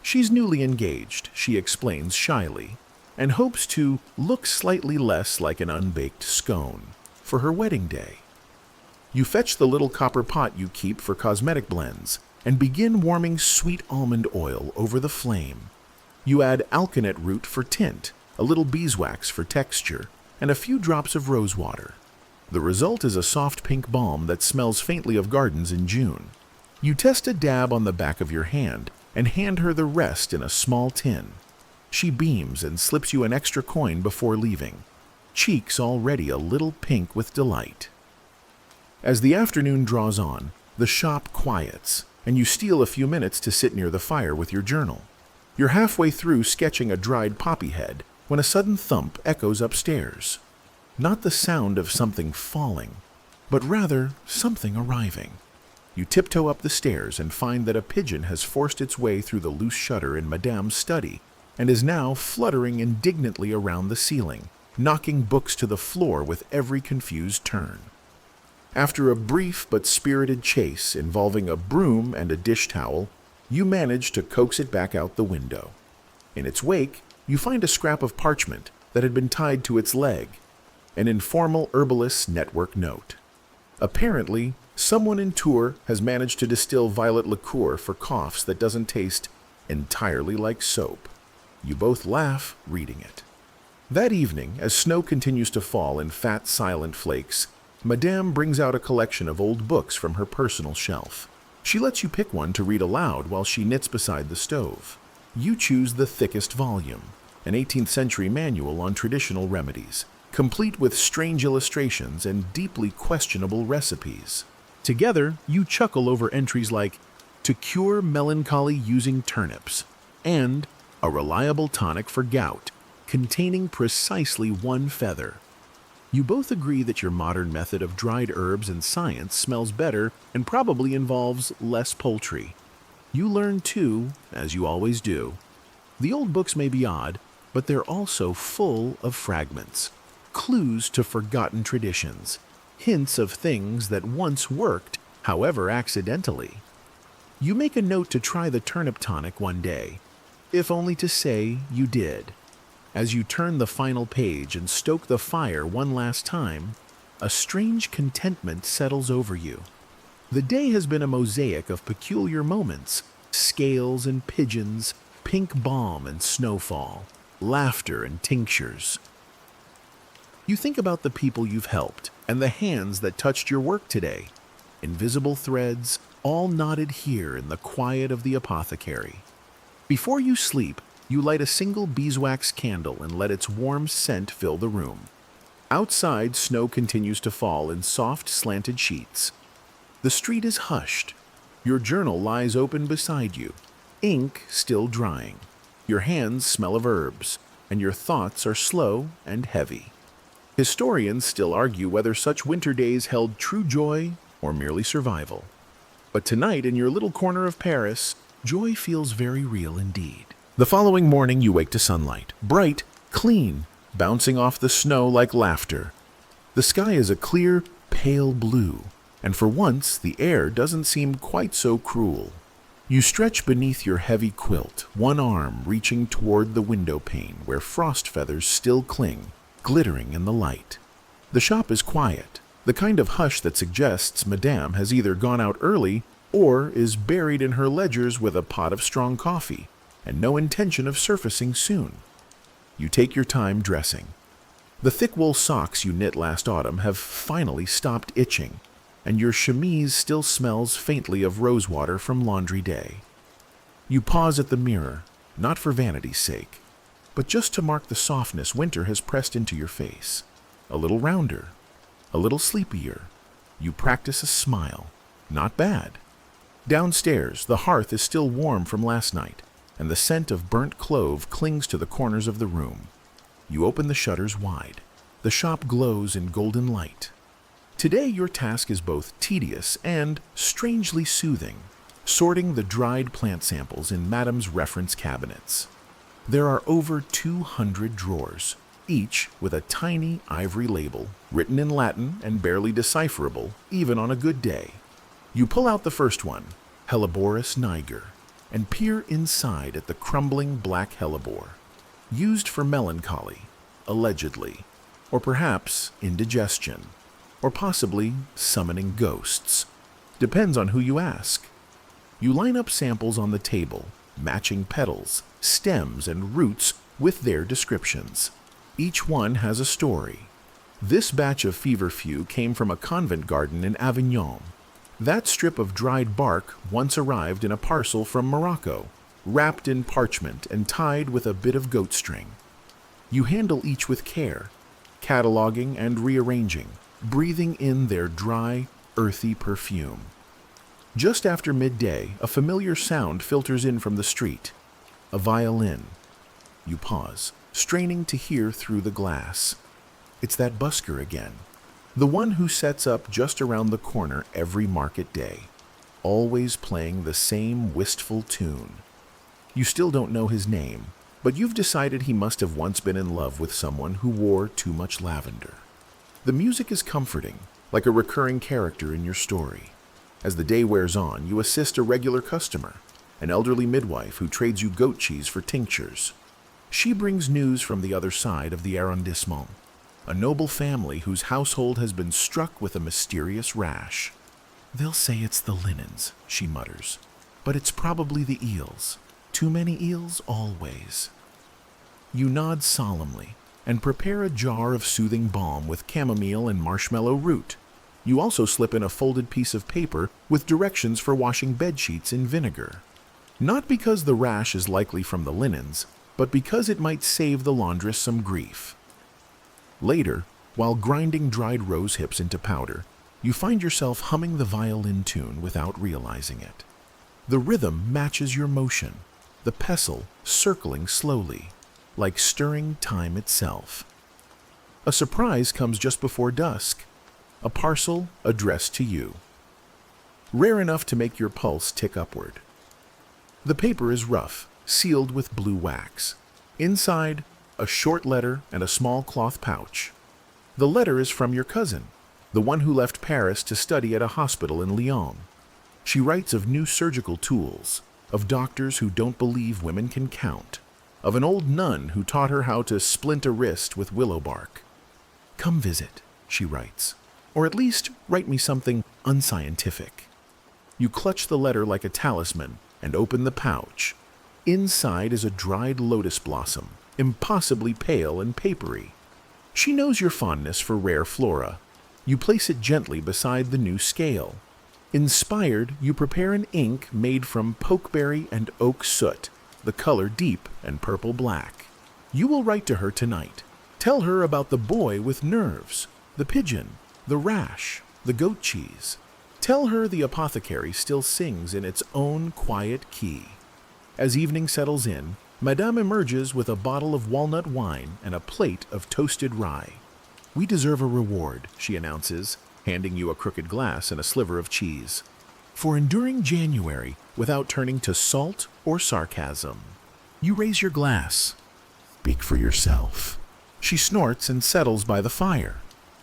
S1: She's newly engaged, she explains shyly, and hopes to look slightly less like an unbaked scone for her wedding day. You fetch the little copper pot you keep for cosmetic blends and begin warming sweet almond oil over the flame. You add alkanet root for tint, a little beeswax for texture, and a few drops of rose water. The result is a soft pink balm that smells faintly of gardens in June. You test a dab on the back of your hand and hand her the rest in a small tin. She beams and slips you an extra coin before leaving, cheeks already a little pink with delight. As the afternoon draws on, the shop quiets, and you steal a few minutes to sit near the fire with your journal. You're halfway through sketching a dried poppy head when a sudden thump echoes upstairs. Not the sound of something falling, but rather something arriving. You tiptoe up the stairs and find that a pigeon has forced its way through the loose shutter in Madame's study and is now fluttering indignantly around the ceiling, knocking books to the floor with every confused turn. After a brief but spirited chase involving a broom and a dish towel, you manage to coax it back out the window. In its wake, you find a scrap of parchment that had been tied to its leg, an informal herbalist's network note. Apparently, someone in Tours has managed to distill violet liqueur for coughs that doesn't taste entirely like soap. You both laugh reading it. That evening, as snow continues to fall in fat, silent flakes, Madame brings out a collection of old books from her personal shelf. She lets you pick one to read aloud while she knits beside the stove. You choose the thickest volume, an 18th-century manual on traditional remedies, complete with strange illustrations and deeply questionable recipes. Together, you chuckle over entries like, "To cure melancholy using turnips," and "A reliable tonic for gout," containing precisely one feather. You both agree that your modern method of dried herbs and science smells better and probably involves less poultry. You learn too, as you always do. The old books may be odd, but they're also full of fragments, clues to forgotten traditions, hints of things that once worked, however accidentally. You make a note to try the turnip tonic one day, if only to say you did. As you turn the final page and stoke the fire one last time, a strange contentment settles over you. The day has been a mosaic of peculiar moments, scales and pigeons, pink balm and snowfall, laughter and tinctures. You think about the people you've helped and the hands that touched your work today, invisible threads, all knotted here in the quiet of the apothecary. Before you sleep, You light a single beeswax candle and let its warm scent fill the room. Outside, snow continues to fall in soft, slanted sheets. The street is hushed. Your journal lies open beside you, ink still drying. Your hands smell of herbs, and your thoughts are slow and heavy. Historians still argue whether such winter days held true joy or merely survival. But tonight, in your little corner of Paris, joy feels very real indeed. The following morning, you wake to sunlight, bright, clean, bouncing off the snow like laughter. The sky is a clear, pale blue, and for once, the air doesn't seem quite so cruel. You stretch beneath your heavy quilt, one arm reaching toward the window pane where frost feathers still cling, glittering in the light. The shop is quiet, the kind of hush that suggests Madame has either gone out early or is buried in her ledgers with a pot of strong coffee, and no intention of surfacing soon. You take your time dressing. The thick wool socks you knit last autumn have finally stopped itching, and your chemise still smells faintly of rosewater from laundry day. You pause at the mirror, not for vanity's sake, but just to mark the softness winter has pressed into your face. A little rounder, a little sleepier. You practice a smile. Not bad. Downstairs, the hearth is still warm from last night, and the scent of burnt clove clings to the corners of the room. You open the shutters wide. The shop glows in golden light. Today your task is both tedious and strangely soothing, sorting the dried plant samples in Madame's reference cabinets. There are over 200 drawers, each with a tiny ivory label, written in Latin and barely decipherable, even on a good day. You pull out the first one, Helleborus niger, and peer inside at the crumbling black hellebore, used for melancholy, allegedly, or perhaps indigestion, or possibly summoning ghosts. Depends on who you ask. You line up samples on the table, matching petals, stems, and roots with their descriptions. Each one has a story. This batch of feverfew came from a convent garden in Avignon. That strip of dried bark once arrived in a parcel from Morocco, wrapped in parchment and tied with a bit of goat string. You handle each with care, cataloging and rearranging, breathing in their dry, earthy perfume. Just after midday, a familiar sound filters in from the street. A violin. You pause, straining to hear through the glass. It's that busker again. The one who sets up just around the corner every market day, always playing the same wistful tune. You still don't know his name, but you've decided he must have once been in love with someone who wore too much lavender. The music is comforting, like a recurring character in your story. As the day wears on, you assist a regular customer, an elderly midwife who trades you goat cheese for tinctures. She brings news from the other side of the arrondissement, a noble family whose household has been struck with a mysterious rash. They'll say it's the linens, she mutters, but it's probably the eels. Too many eels always. You nod solemnly and prepare a jar of soothing balm with chamomile and marshmallow root. You also slip in a folded piece of paper with directions for washing bedsheets in vinegar. Not because the rash is likely from the linens, but because it might save the laundress some grief. Later, while grinding dried rose hips into powder, you find yourself humming the violin tune without realizing it. The rhythm matches your motion, the pestle circling slowly, like stirring time itself. A surprise comes just before dusk, a parcel addressed to you, rare enough to make your pulse tick upward. The paper is rough, sealed with blue wax. Inside, a short letter and a small cloth pouch. The letter is from your cousin, the one who left Paris to study at a hospital in Lyon. She writes of new surgical tools, of doctors who don't believe women can count, of an old nun who taught her how to splint a wrist with willow bark. Come visit, she writes, or at least write me something unscientific. You clutch the letter like a talisman and open the pouch. Inside is a dried lotus blossom, impossibly pale and papery. She knows your fondness for rare flora. You place it gently beside the new scale. Inspired, you prepare an ink made from pokeberry and oak soot, the color deep and purple-black. You will write to her tonight. Tell her about the boy with nerves, the pigeon, the rash, the goat cheese. Tell her the apothecary still sings in its own quiet key. As evening settles in, Madame emerges with a bottle of walnut wine and a plate of toasted rye. "We deserve a reward," she announces, handing you a crooked glass and a sliver of cheese, "for enduring January without turning to salt or sarcasm." You raise your glass. "Speak for yourself." She snorts and settles by the fire.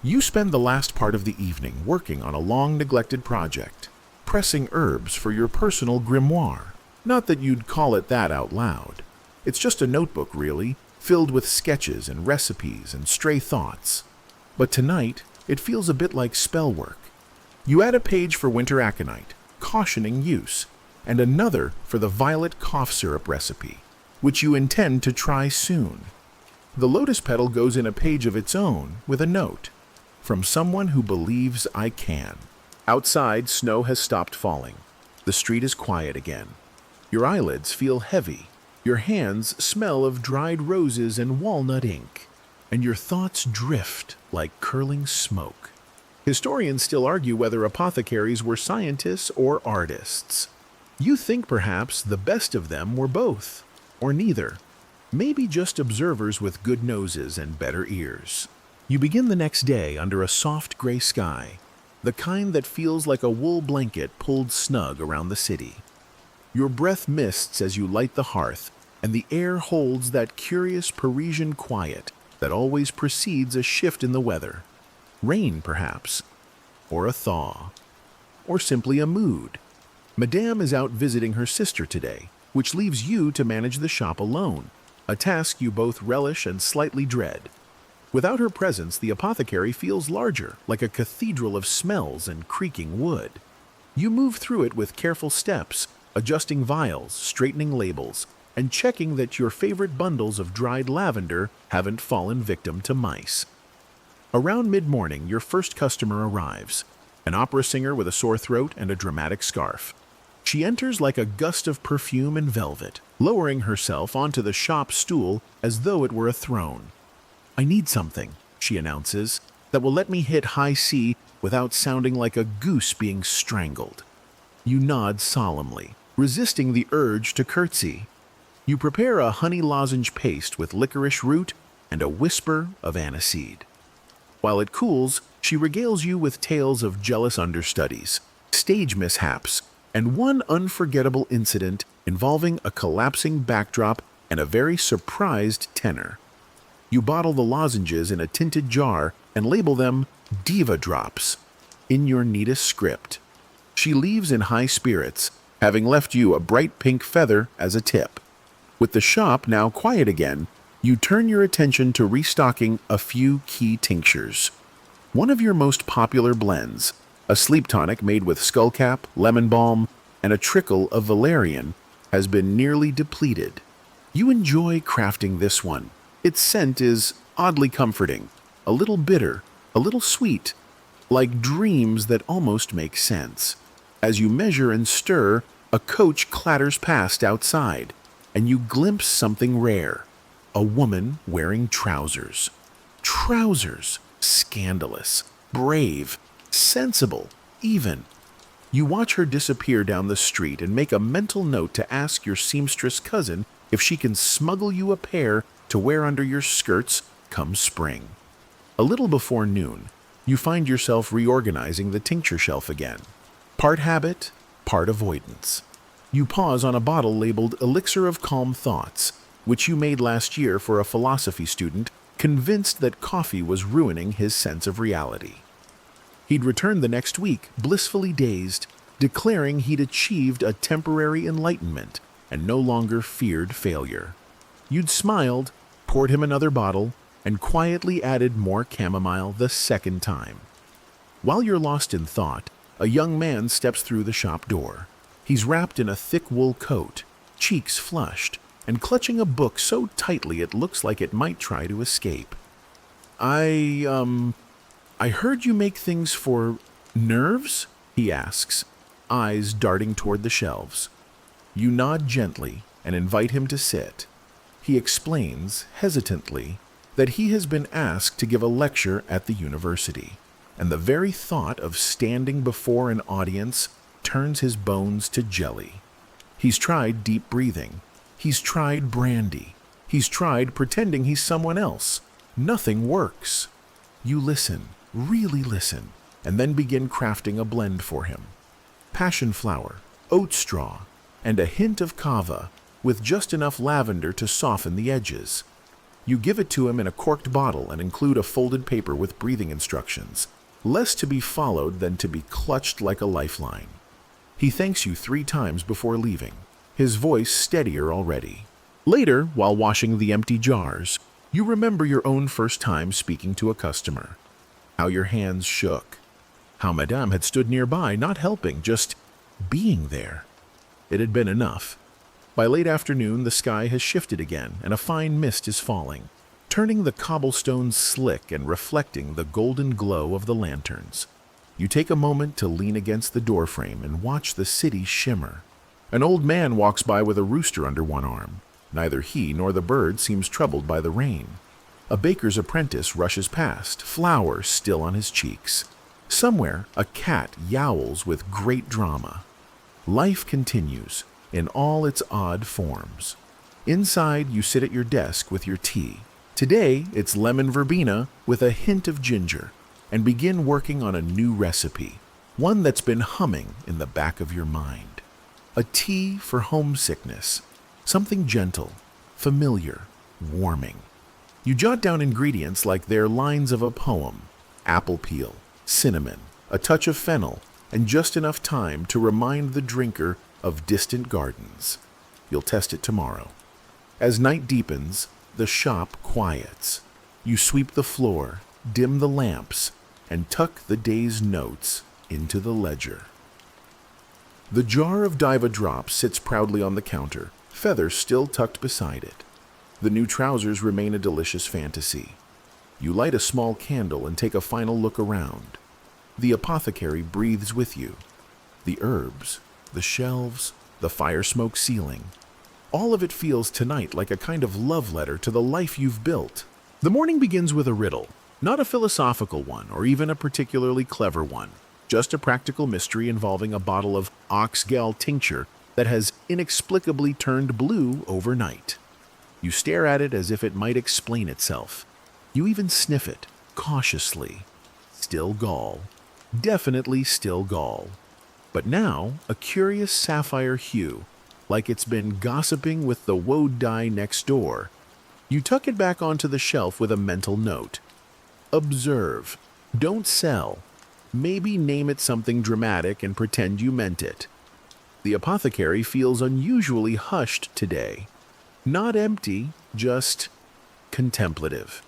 S1: You spend the last part of the evening working on a long-neglected project, pressing herbs for your personal grimoire. Not that you'd call it that out loud. It's just a notebook, really, filled with sketches and recipes and stray thoughts. But tonight, it feels a bit like spell work. You add a page for winter aconite, cautioning use, and another for the violet cough syrup recipe, which you intend to try soon. The lotus petal goes in a page of its own with a note, "From someone who believes I can." Outside, snow has stopped falling. The street is quiet again. Your eyelids feel heavy. Your hands smell of dried roses and walnut ink, and your thoughts drift like curling smoke. Historians still argue whether apothecaries were scientists or artists. You think perhaps the best of them were both, or neither. Maybe just observers with good noses and better ears. You begin the next day under a soft gray sky, the kind that feels like a wool blanket pulled snug around the city. Your breath mists as you light the hearth, and the air holds that curious Parisian quiet that always precedes a shift in the weather. Rain, perhaps, or a thaw, or simply a mood. Madame is out visiting her sister today, which leaves you to manage the shop alone, a task you both relish and slightly dread. Without her presence, the apothecary feels larger, like a cathedral of smells and creaking wood. You move through it with careful steps, adjusting vials, straightening labels, and checking that your favorite bundles of dried lavender haven't fallen victim to mice. Around mid-morning, your first customer arrives, an opera singer with a sore throat and a dramatic scarf. She enters like a gust of perfume and velvet, lowering herself onto the shop stool as though it were a throne. "I need something," she announces, "that will let me hit high C without sounding like a goose being strangled." You nod solemnly, resisting the urge to curtsy. You prepare a honey lozenge paste with licorice root and a whisper of aniseed. While it cools, she regales you with tales of jealous understudies, stage mishaps, and one unforgettable incident involving a collapsing backdrop and a very surprised tenor. You bottle the lozenges in a tinted jar and label them Diva Drops in your neatest script. She leaves in high spirits, having left you a bright pink feather as a tip. With the shop now quiet again, you turn your attention to restocking a few key tinctures. One of your most popular blends, a sleep tonic made with skullcap, lemon balm, and a trickle of valerian, has been nearly depleted. You enjoy crafting this one. Its scent is oddly comforting, a little bitter, a little sweet, like dreams that almost make sense. As you measure and stir, a coach clatters past outside, and you glimpse something rare, a woman wearing trousers. Trousers, scandalous, brave, sensible, even. You watch her disappear down the street and make a mental note to ask your seamstress cousin if she can smuggle you a pair to wear under your skirts come spring. A little before noon, you find yourself reorganizing the tincture shelf again. Part habit, part avoidance. You pause on a bottle labeled Elixir of Calm Thoughts, which you made last year for a philosophy student convinced that coffee was ruining his sense of reality. He'd returned the next week, blissfully dazed, declaring he'd achieved a temporary enlightenment and no longer feared failure. You'd smiled, poured him another bottle, and quietly added more chamomile the second time. While you're lost in thought, a young man steps through the shop door. He's wrapped in a thick wool coat, cheeks flushed, and clutching a book so tightly it looks like it might try to escape. I heard you make things for nerves?" he asks, eyes darting toward the shelves. You nod gently, and invite him to sit. He explains, hesitantly, that he has been asked to give a lecture at the university, and the very thought of standing before an audience turns his bones to jelly. He's tried deep breathing. He's tried brandy. He's tried pretending he's someone else. Nothing works. You listen, really listen, and then begin crafting a blend for him. Passion flower, oat straw, and a hint of kava, with just enough lavender to soften the edges. You give it to him in a corked bottle and include a folded paper with breathing instructions, less to be followed than to be clutched like a lifeline. He thanks you 3 times before leaving, his voice steadier already. Later, while washing the empty jars, you remember your own first time speaking to a customer. How your hands shook. How Madame had stood nearby, not helping, just being there. It had been enough. By late afternoon, the sky has shifted again, and a fine mist is falling, turning the cobblestones slick and reflecting the golden glow of the lanterns. You take a moment to lean against the doorframe and watch the city shimmer. An old man walks by with a rooster under one arm. Neither he nor the bird seems troubled by the rain. A baker's apprentice rushes past, flour still on his cheeks. Somewhere, a cat yowls with great drama. Life continues, in all its odd forms. Inside, you sit at your desk with your tea. Today, it's lemon verbena with a hint of ginger, and begin working on a new recipe, one that's been humming in the back of your mind. A tea for homesickness, something gentle, familiar, warming. You jot down ingredients like they're lines of a poem: apple peel, cinnamon, a touch of fennel, and just enough time to remind the drinker of distant gardens. You'll test it tomorrow. As night deepens, the shop quiets. You sweep the floor, dim the lamps, and tuck the day's notes into the ledger. The jar of Diva Drops sits proudly on the counter, feather still tucked beside it. The new trousers remain a delicious fantasy. You light a small candle and take a final look around. The apothecary breathes with you. The herbs, the shelves, the fire smoke ceiling. All of it feels tonight like a kind of love letter to the life you've built. The morning begins with a riddle, not a philosophical one or even a particularly clever one, just a practical mystery involving a bottle of oxgal tincture that has inexplicably turned blue overnight. You stare at it as if it might explain itself. You even sniff it, cautiously. Still gall. Definitely still gall. But now, a curious sapphire hue, like it's been gossiping with the woad dye next door. You tuck it back onto the shelf with a mental note. Observe. Don't sell. Maybe name it something dramatic and pretend you meant it. The apothecary feels unusually hushed today. Not empty, just contemplative.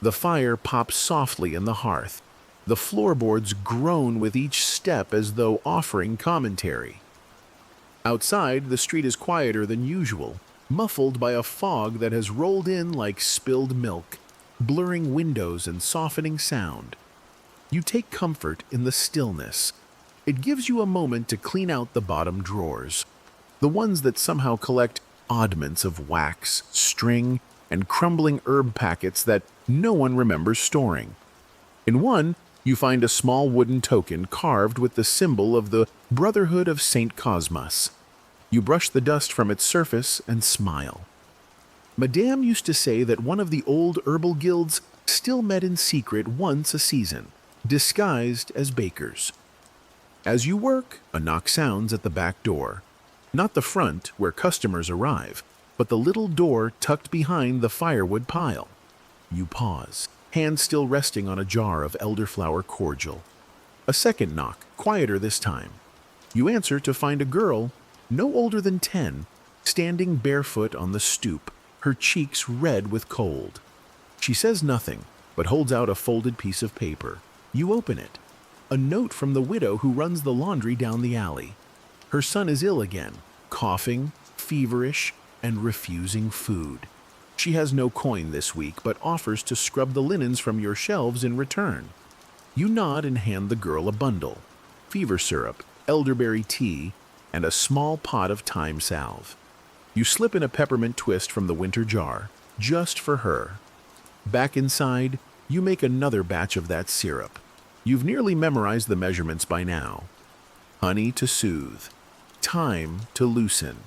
S1: The fire pops softly in the hearth. The floorboards groan with each step as though offering commentary. Outside, the street is quieter than usual, muffled by a fog that has rolled in like spilled milk, blurring windows and softening sound. You take comfort in the stillness. It gives you a moment to clean out the bottom drawers, the ones that somehow collect oddments of wax, string, and crumbling herb packets that no one remembers storing. In one, you find a small wooden token carved with the symbol of the Brotherhood of St. Cosmas. You brush the dust from its surface and smile. Madame used to say that one of the old herbal guilds still met in secret once a season, disguised as bakers. As you work, a knock sounds at the back door. Not the front, where customers arrive, but the little door tucked behind the firewood pile. You pause, hand still resting on a jar of elderflower cordial. A second knock, quieter this time. You answer to find a girl, no older than 10, standing barefoot on the stoop, her cheeks red with cold. She says nothing, but holds out a folded piece of paper. You open it. A note from the widow who runs the laundry down the alley. Her son is ill again, coughing, feverish, and refusing food. She has no coin this week, but offers to scrub the linens from your shelves in return. You nod and hand the girl a bundle: fever syrup, elderberry tea, and a small pot of thyme salve. You slip in a peppermint twist from the winter jar, just for her. Back inside, you make another batch of that syrup. You've nearly memorized the measurements by now. Honey to soothe, thyme to loosen,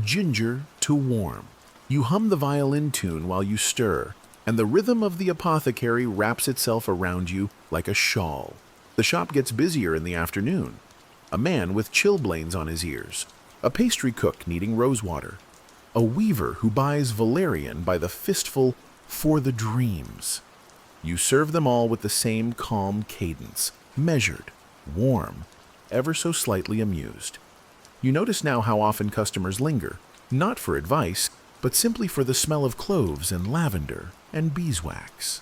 S1: ginger to warm. You hum the violin tune while you stir, and the rhythm of the apothecary wraps itself around you like a shawl. The shop gets busier in the afternoon. A man with chilblains on his ears, a pastry cook needing rosewater, a weaver who buys valerian by the fistful for the dreams. You serve them all with the same calm cadence, measured, warm, ever so slightly amused. You notice now how often customers linger, not for advice, but simply for the smell of cloves and lavender and beeswax.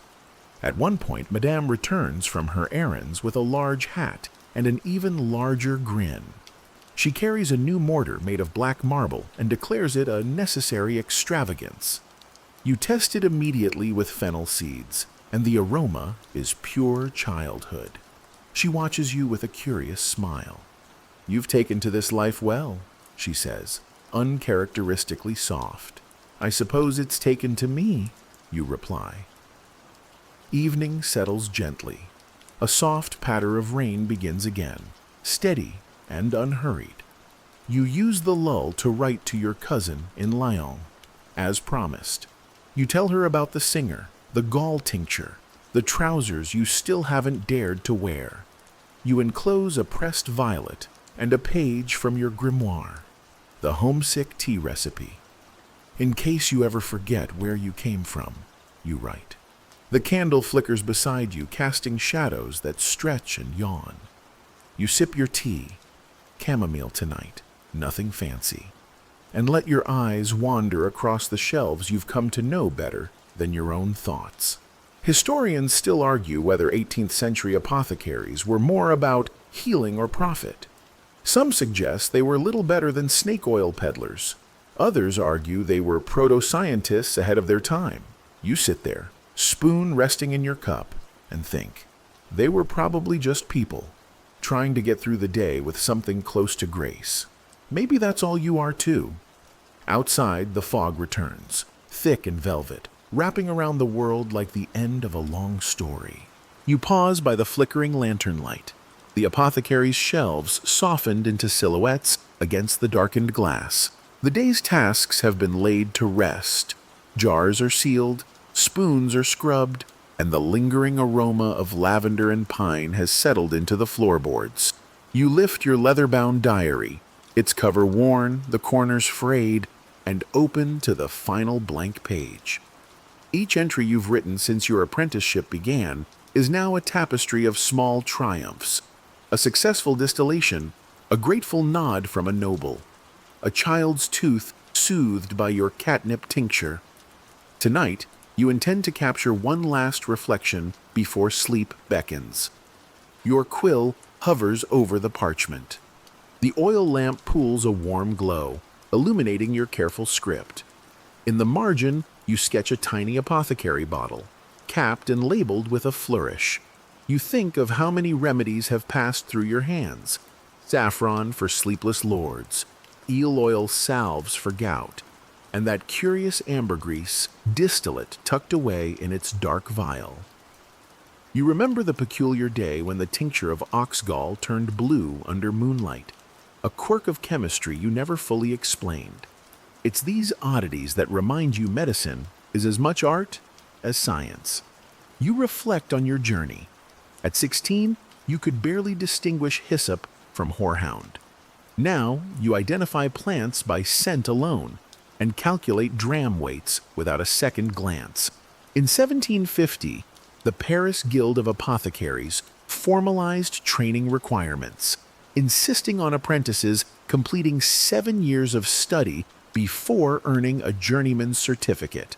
S1: At one point, Madame returns from her errands with a large hat and an even larger grin. She carries a new mortar made of black marble and declares it a necessary extravagance. You test it immediately with fennel seeds, and the aroma is pure childhood. She watches you with a curious smile. "You've taken to this life well," she says, uncharacteristically soft. "I suppose it's taken to me," you reply. Evening settles gently. A soft patter of rain begins again, steady and unhurried. You use the lull to write to your cousin in Lyon, as promised. You tell her about the singer, the gall tincture, the trousers you still haven't dared to wear. You enclose a pressed violet and a page from your grimoire, the homesick tea recipe. "In case you ever forget where you came from," you write. The candle flickers beside you, casting shadows that stretch and yawn. You sip your tea, chamomile tonight, nothing fancy, and let your eyes wander across the shelves you've come to know better than your own thoughts. Historians still argue whether 18th-century apothecaries were more about healing or profit. Some suggest they were little better than snake oil peddlers. Others argue they were proto-scientists ahead of their time. You sit there, spoon resting in your cup, and think, they were probably just people, trying to get through the day with something close to grace. Maybe that's all you are too. Outside, the fog returns, thick and velvet, wrapping around the world like the end of a long story. You pause by the flickering lantern light. The apothecary's shelves softened into silhouettes against the darkened glass. The day's tasks have been laid to rest. Jars are sealed, spoons are scrubbed, and the lingering aroma of lavender and pine has settled into the floorboards. You lift your leather-bound diary, its cover worn, the corners frayed, and open to the final blank page. Each entry you've written since your apprenticeship began is now a tapestry of small triumphs, a successful distillation, a grateful nod from a noble, a child's tooth soothed by your catnip tincture. Tonight, you intend to capture one last reflection before sleep beckons. Your quill hovers over the parchment. The oil lamp pools a warm glow, illuminating your careful script. In the margin, you sketch a tiny apothecary bottle, capped and labeled with a flourish. You think of how many remedies have passed through your hands: saffron for sleepless lords, eel oil salves for gout, and that curious ambergris distillate tucked away in its dark vial. You remember the peculiar day when the tincture of oxgall turned blue under moonlight, a quirk of chemistry you never fully explained. It's these oddities that remind you medicine is as much art as science. You reflect on your journey. At 16, you could barely distinguish hyssop from horehound. Now, you identify plants by scent alone and calculate dram weights without a second glance. In 1750, the Paris Guild of Apothecaries formalized training requirements, insisting on apprentices completing 7 years of study before earning a journeyman's certificate,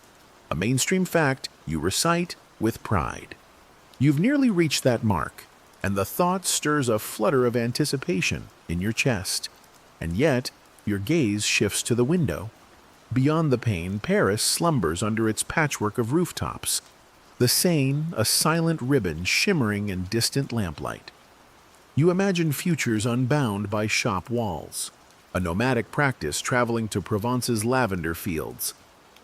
S1: a mainstream fact you recite with pride. You've nearly reached that mark, and the thought stirs a flutter of anticipation in your chest. And yet, your gaze shifts to the window. Beyond the pane, Paris slumbers under its patchwork of rooftops, the Seine a silent ribbon shimmering in distant lamplight. You imagine futures unbound by shop walls, a nomadic practice traveling to Provence's lavender fields,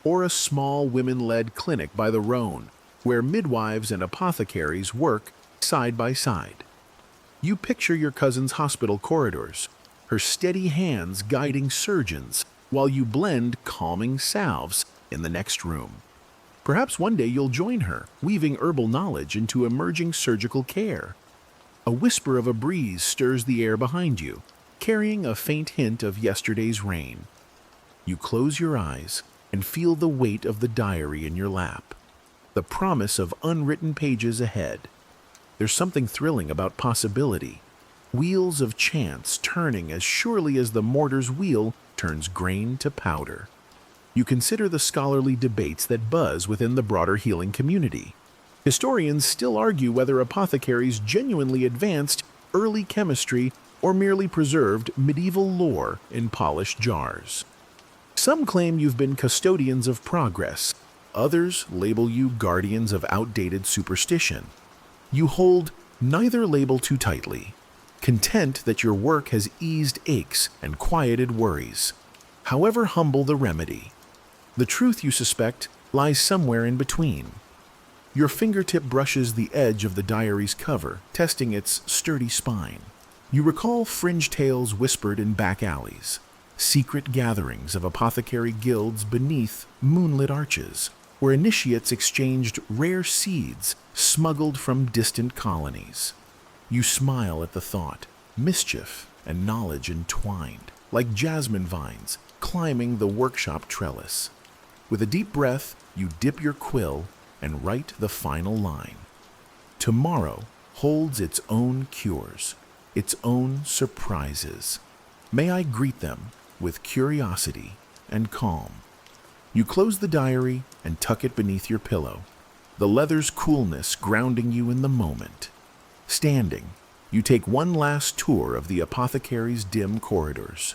S1: or a small women-led clinic by the Rhone, where midwives and apothecaries work side by side. You picture your cousin's hospital corridors, her steady hands guiding surgeons while you blend calming salves in the next room. Perhaps one day you'll join her, weaving herbal knowledge into emerging surgical care. A whisper of a breeze stirs the air behind you, carrying a faint hint of yesterday's rain. You close your eyes and feel the weight of the diary in your lap, the promise of unwritten pages ahead. There's something thrilling about possibility, wheels of chance turning as surely as the mortar's wheel turns grain to powder. You consider the scholarly debates that buzz within the broader healing community. Historians still argue whether apothecaries genuinely advanced early chemistry or merely preserved medieval lore in polished jars. Some claim you've been custodians of progress. Others label you guardians of outdated superstition. You hold neither label too tightly, content that your work has eased aches and quieted worries. However humble the remedy, the truth, you suspect, lies somewhere in between. Your fingertip brushes the edge of the diary's cover, testing its sturdy spine. You recall fringe tales whispered in back alleys, secret gatherings of apothecary guilds beneath moonlit arches, where initiates exchanged rare seeds smuggled from distant colonies. You smile at the thought, mischief and knowledge entwined, like jasmine vines climbing the workshop trellis. With a deep breath, you dip your quill and write the final line. Tomorrow holds its own cures, its own surprises. May I greet them with curiosity and calm. You close the diary and tuck it beneath your pillow, the leather's coolness grounding you in the moment. Standing, you take one last tour of the apothecary's dim corridors.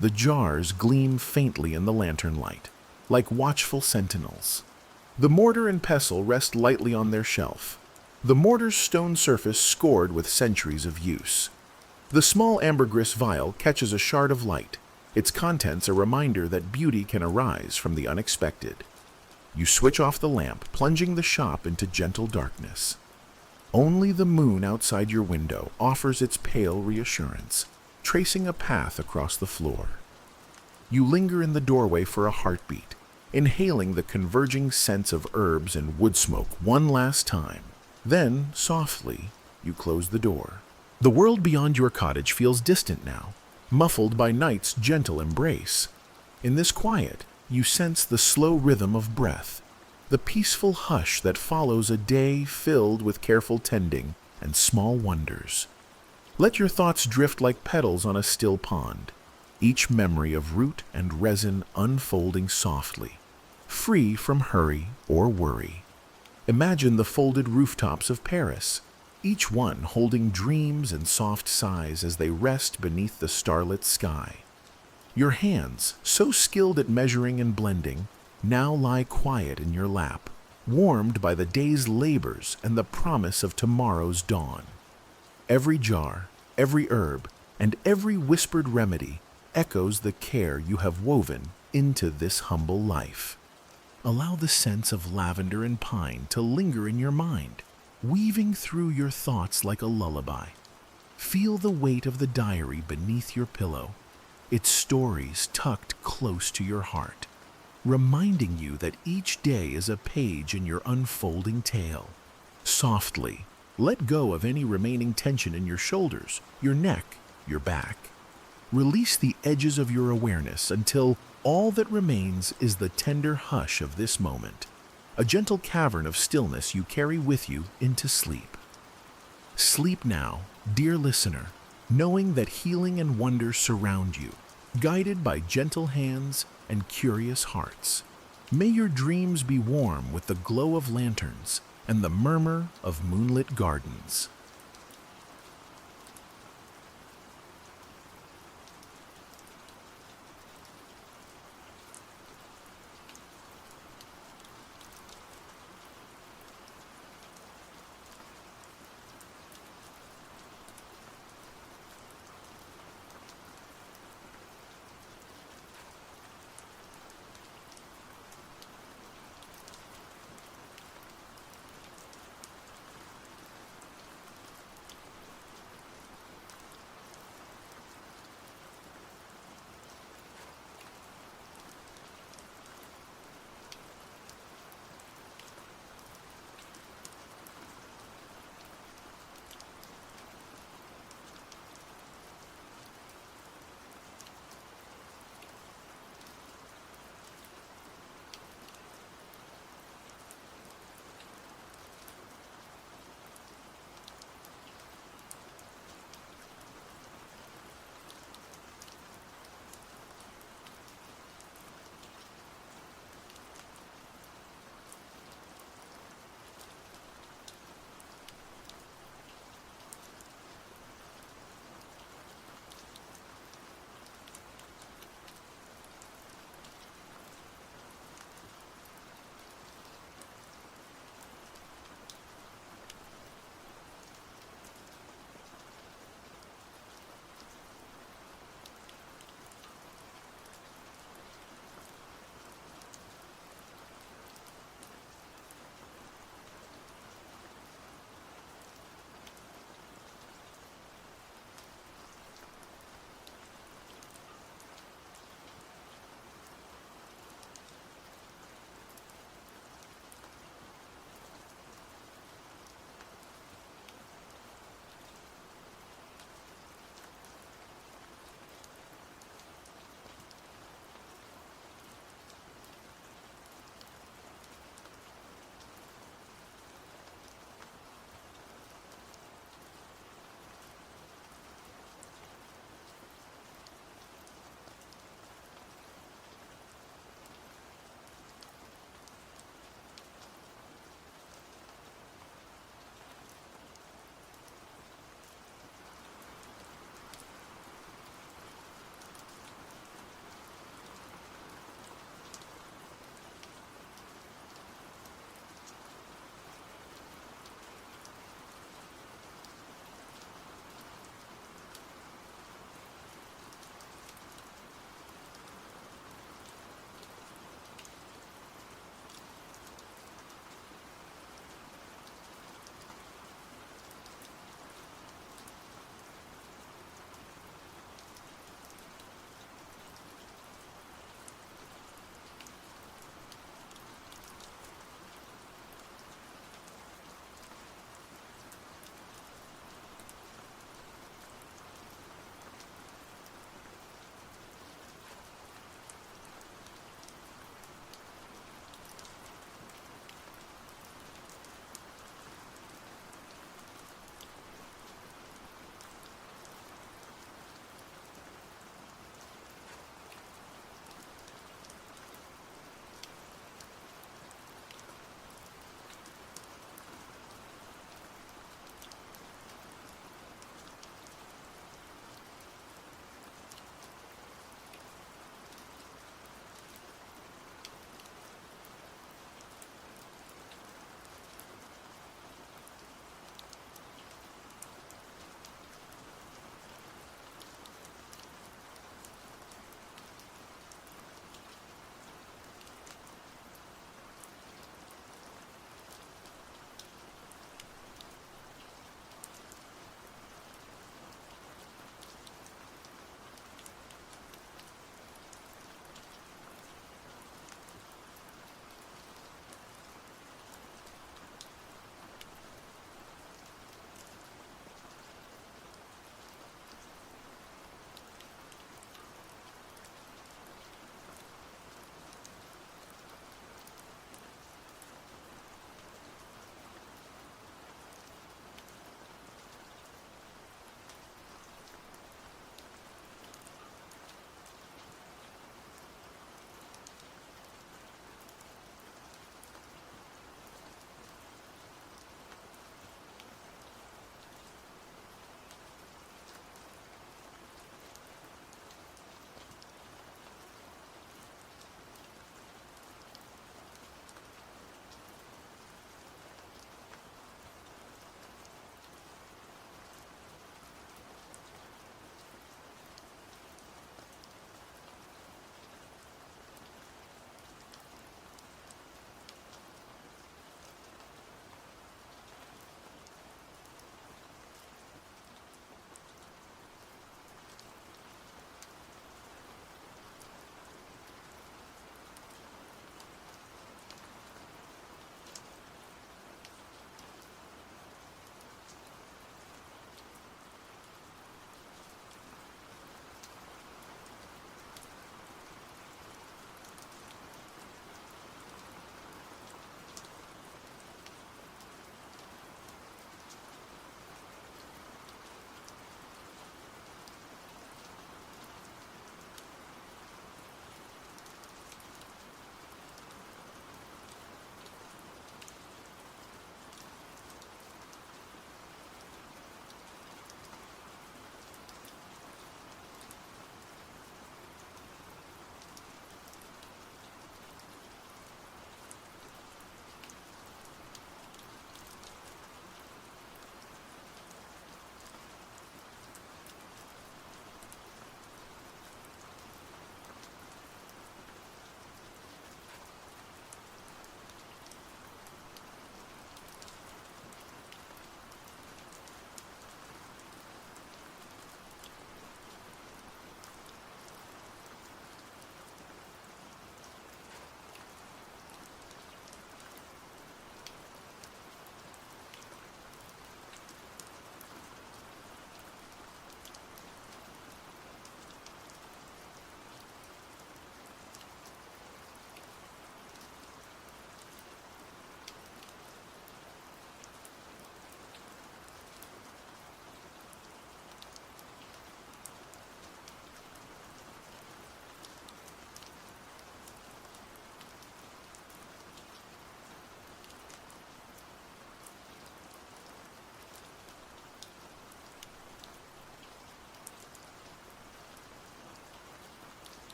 S1: The jars gleam faintly in the lantern light, like watchful sentinels. The mortar and pestle rest lightly on their shelf, the mortar's stone surface scored with centuries of use. The small ambergris vial catches a shard of light, its contents a reminder that beauty can arise from the unexpected. You switch off the lamp, plunging the shop into gentle darkness. Only the moon outside your window offers its pale reassurance, tracing a path across the floor. You linger in the doorway for a heartbeat, inhaling the converging scents of herbs and wood smoke one last time. Then, softly, you close the door. The world beyond your cottage feels distant now, muffled by night's gentle embrace. In this quiet, you sense the slow rhythm of breath, the peaceful hush that follows a day filled with careful tending and small wonders. Let your thoughts drift like petals on a still pond, each memory of root and resin unfolding softly, free from hurry or worry. Imagine the folded rooftops of Paris, each one holding dreams and soft sighs as they rest beneath the starlit sky. Your hands, so skilled at measuring and blending, now lie quiet in your lap, warmed by the day's labors and the promise of tomorrow's dawn. Every jar, every herb, and every whispered remedy echoes the care you have woven into this humble life. Allow the scents of lavender and pine to linger in your mind, weaving through your thoughts like a lullaby. Feel the weight of the diary beneath your pillow, its stories tucked close to your heart, reminding you that each day is a page in your unfolding tale. Softly, let go of any remaining tension in your shoulders, your neck, your back. Release the edges of your awareness until all that remains is the tender hush of this moment, a gentle cavern of stillness you carry with you into sleep. Sleep now, dear listener, knowing that healing and wonder surround you, guided by gentle hands and curious hearts. May your dreams be warm with the glow of lanterns and the murmur of moonlit gardens.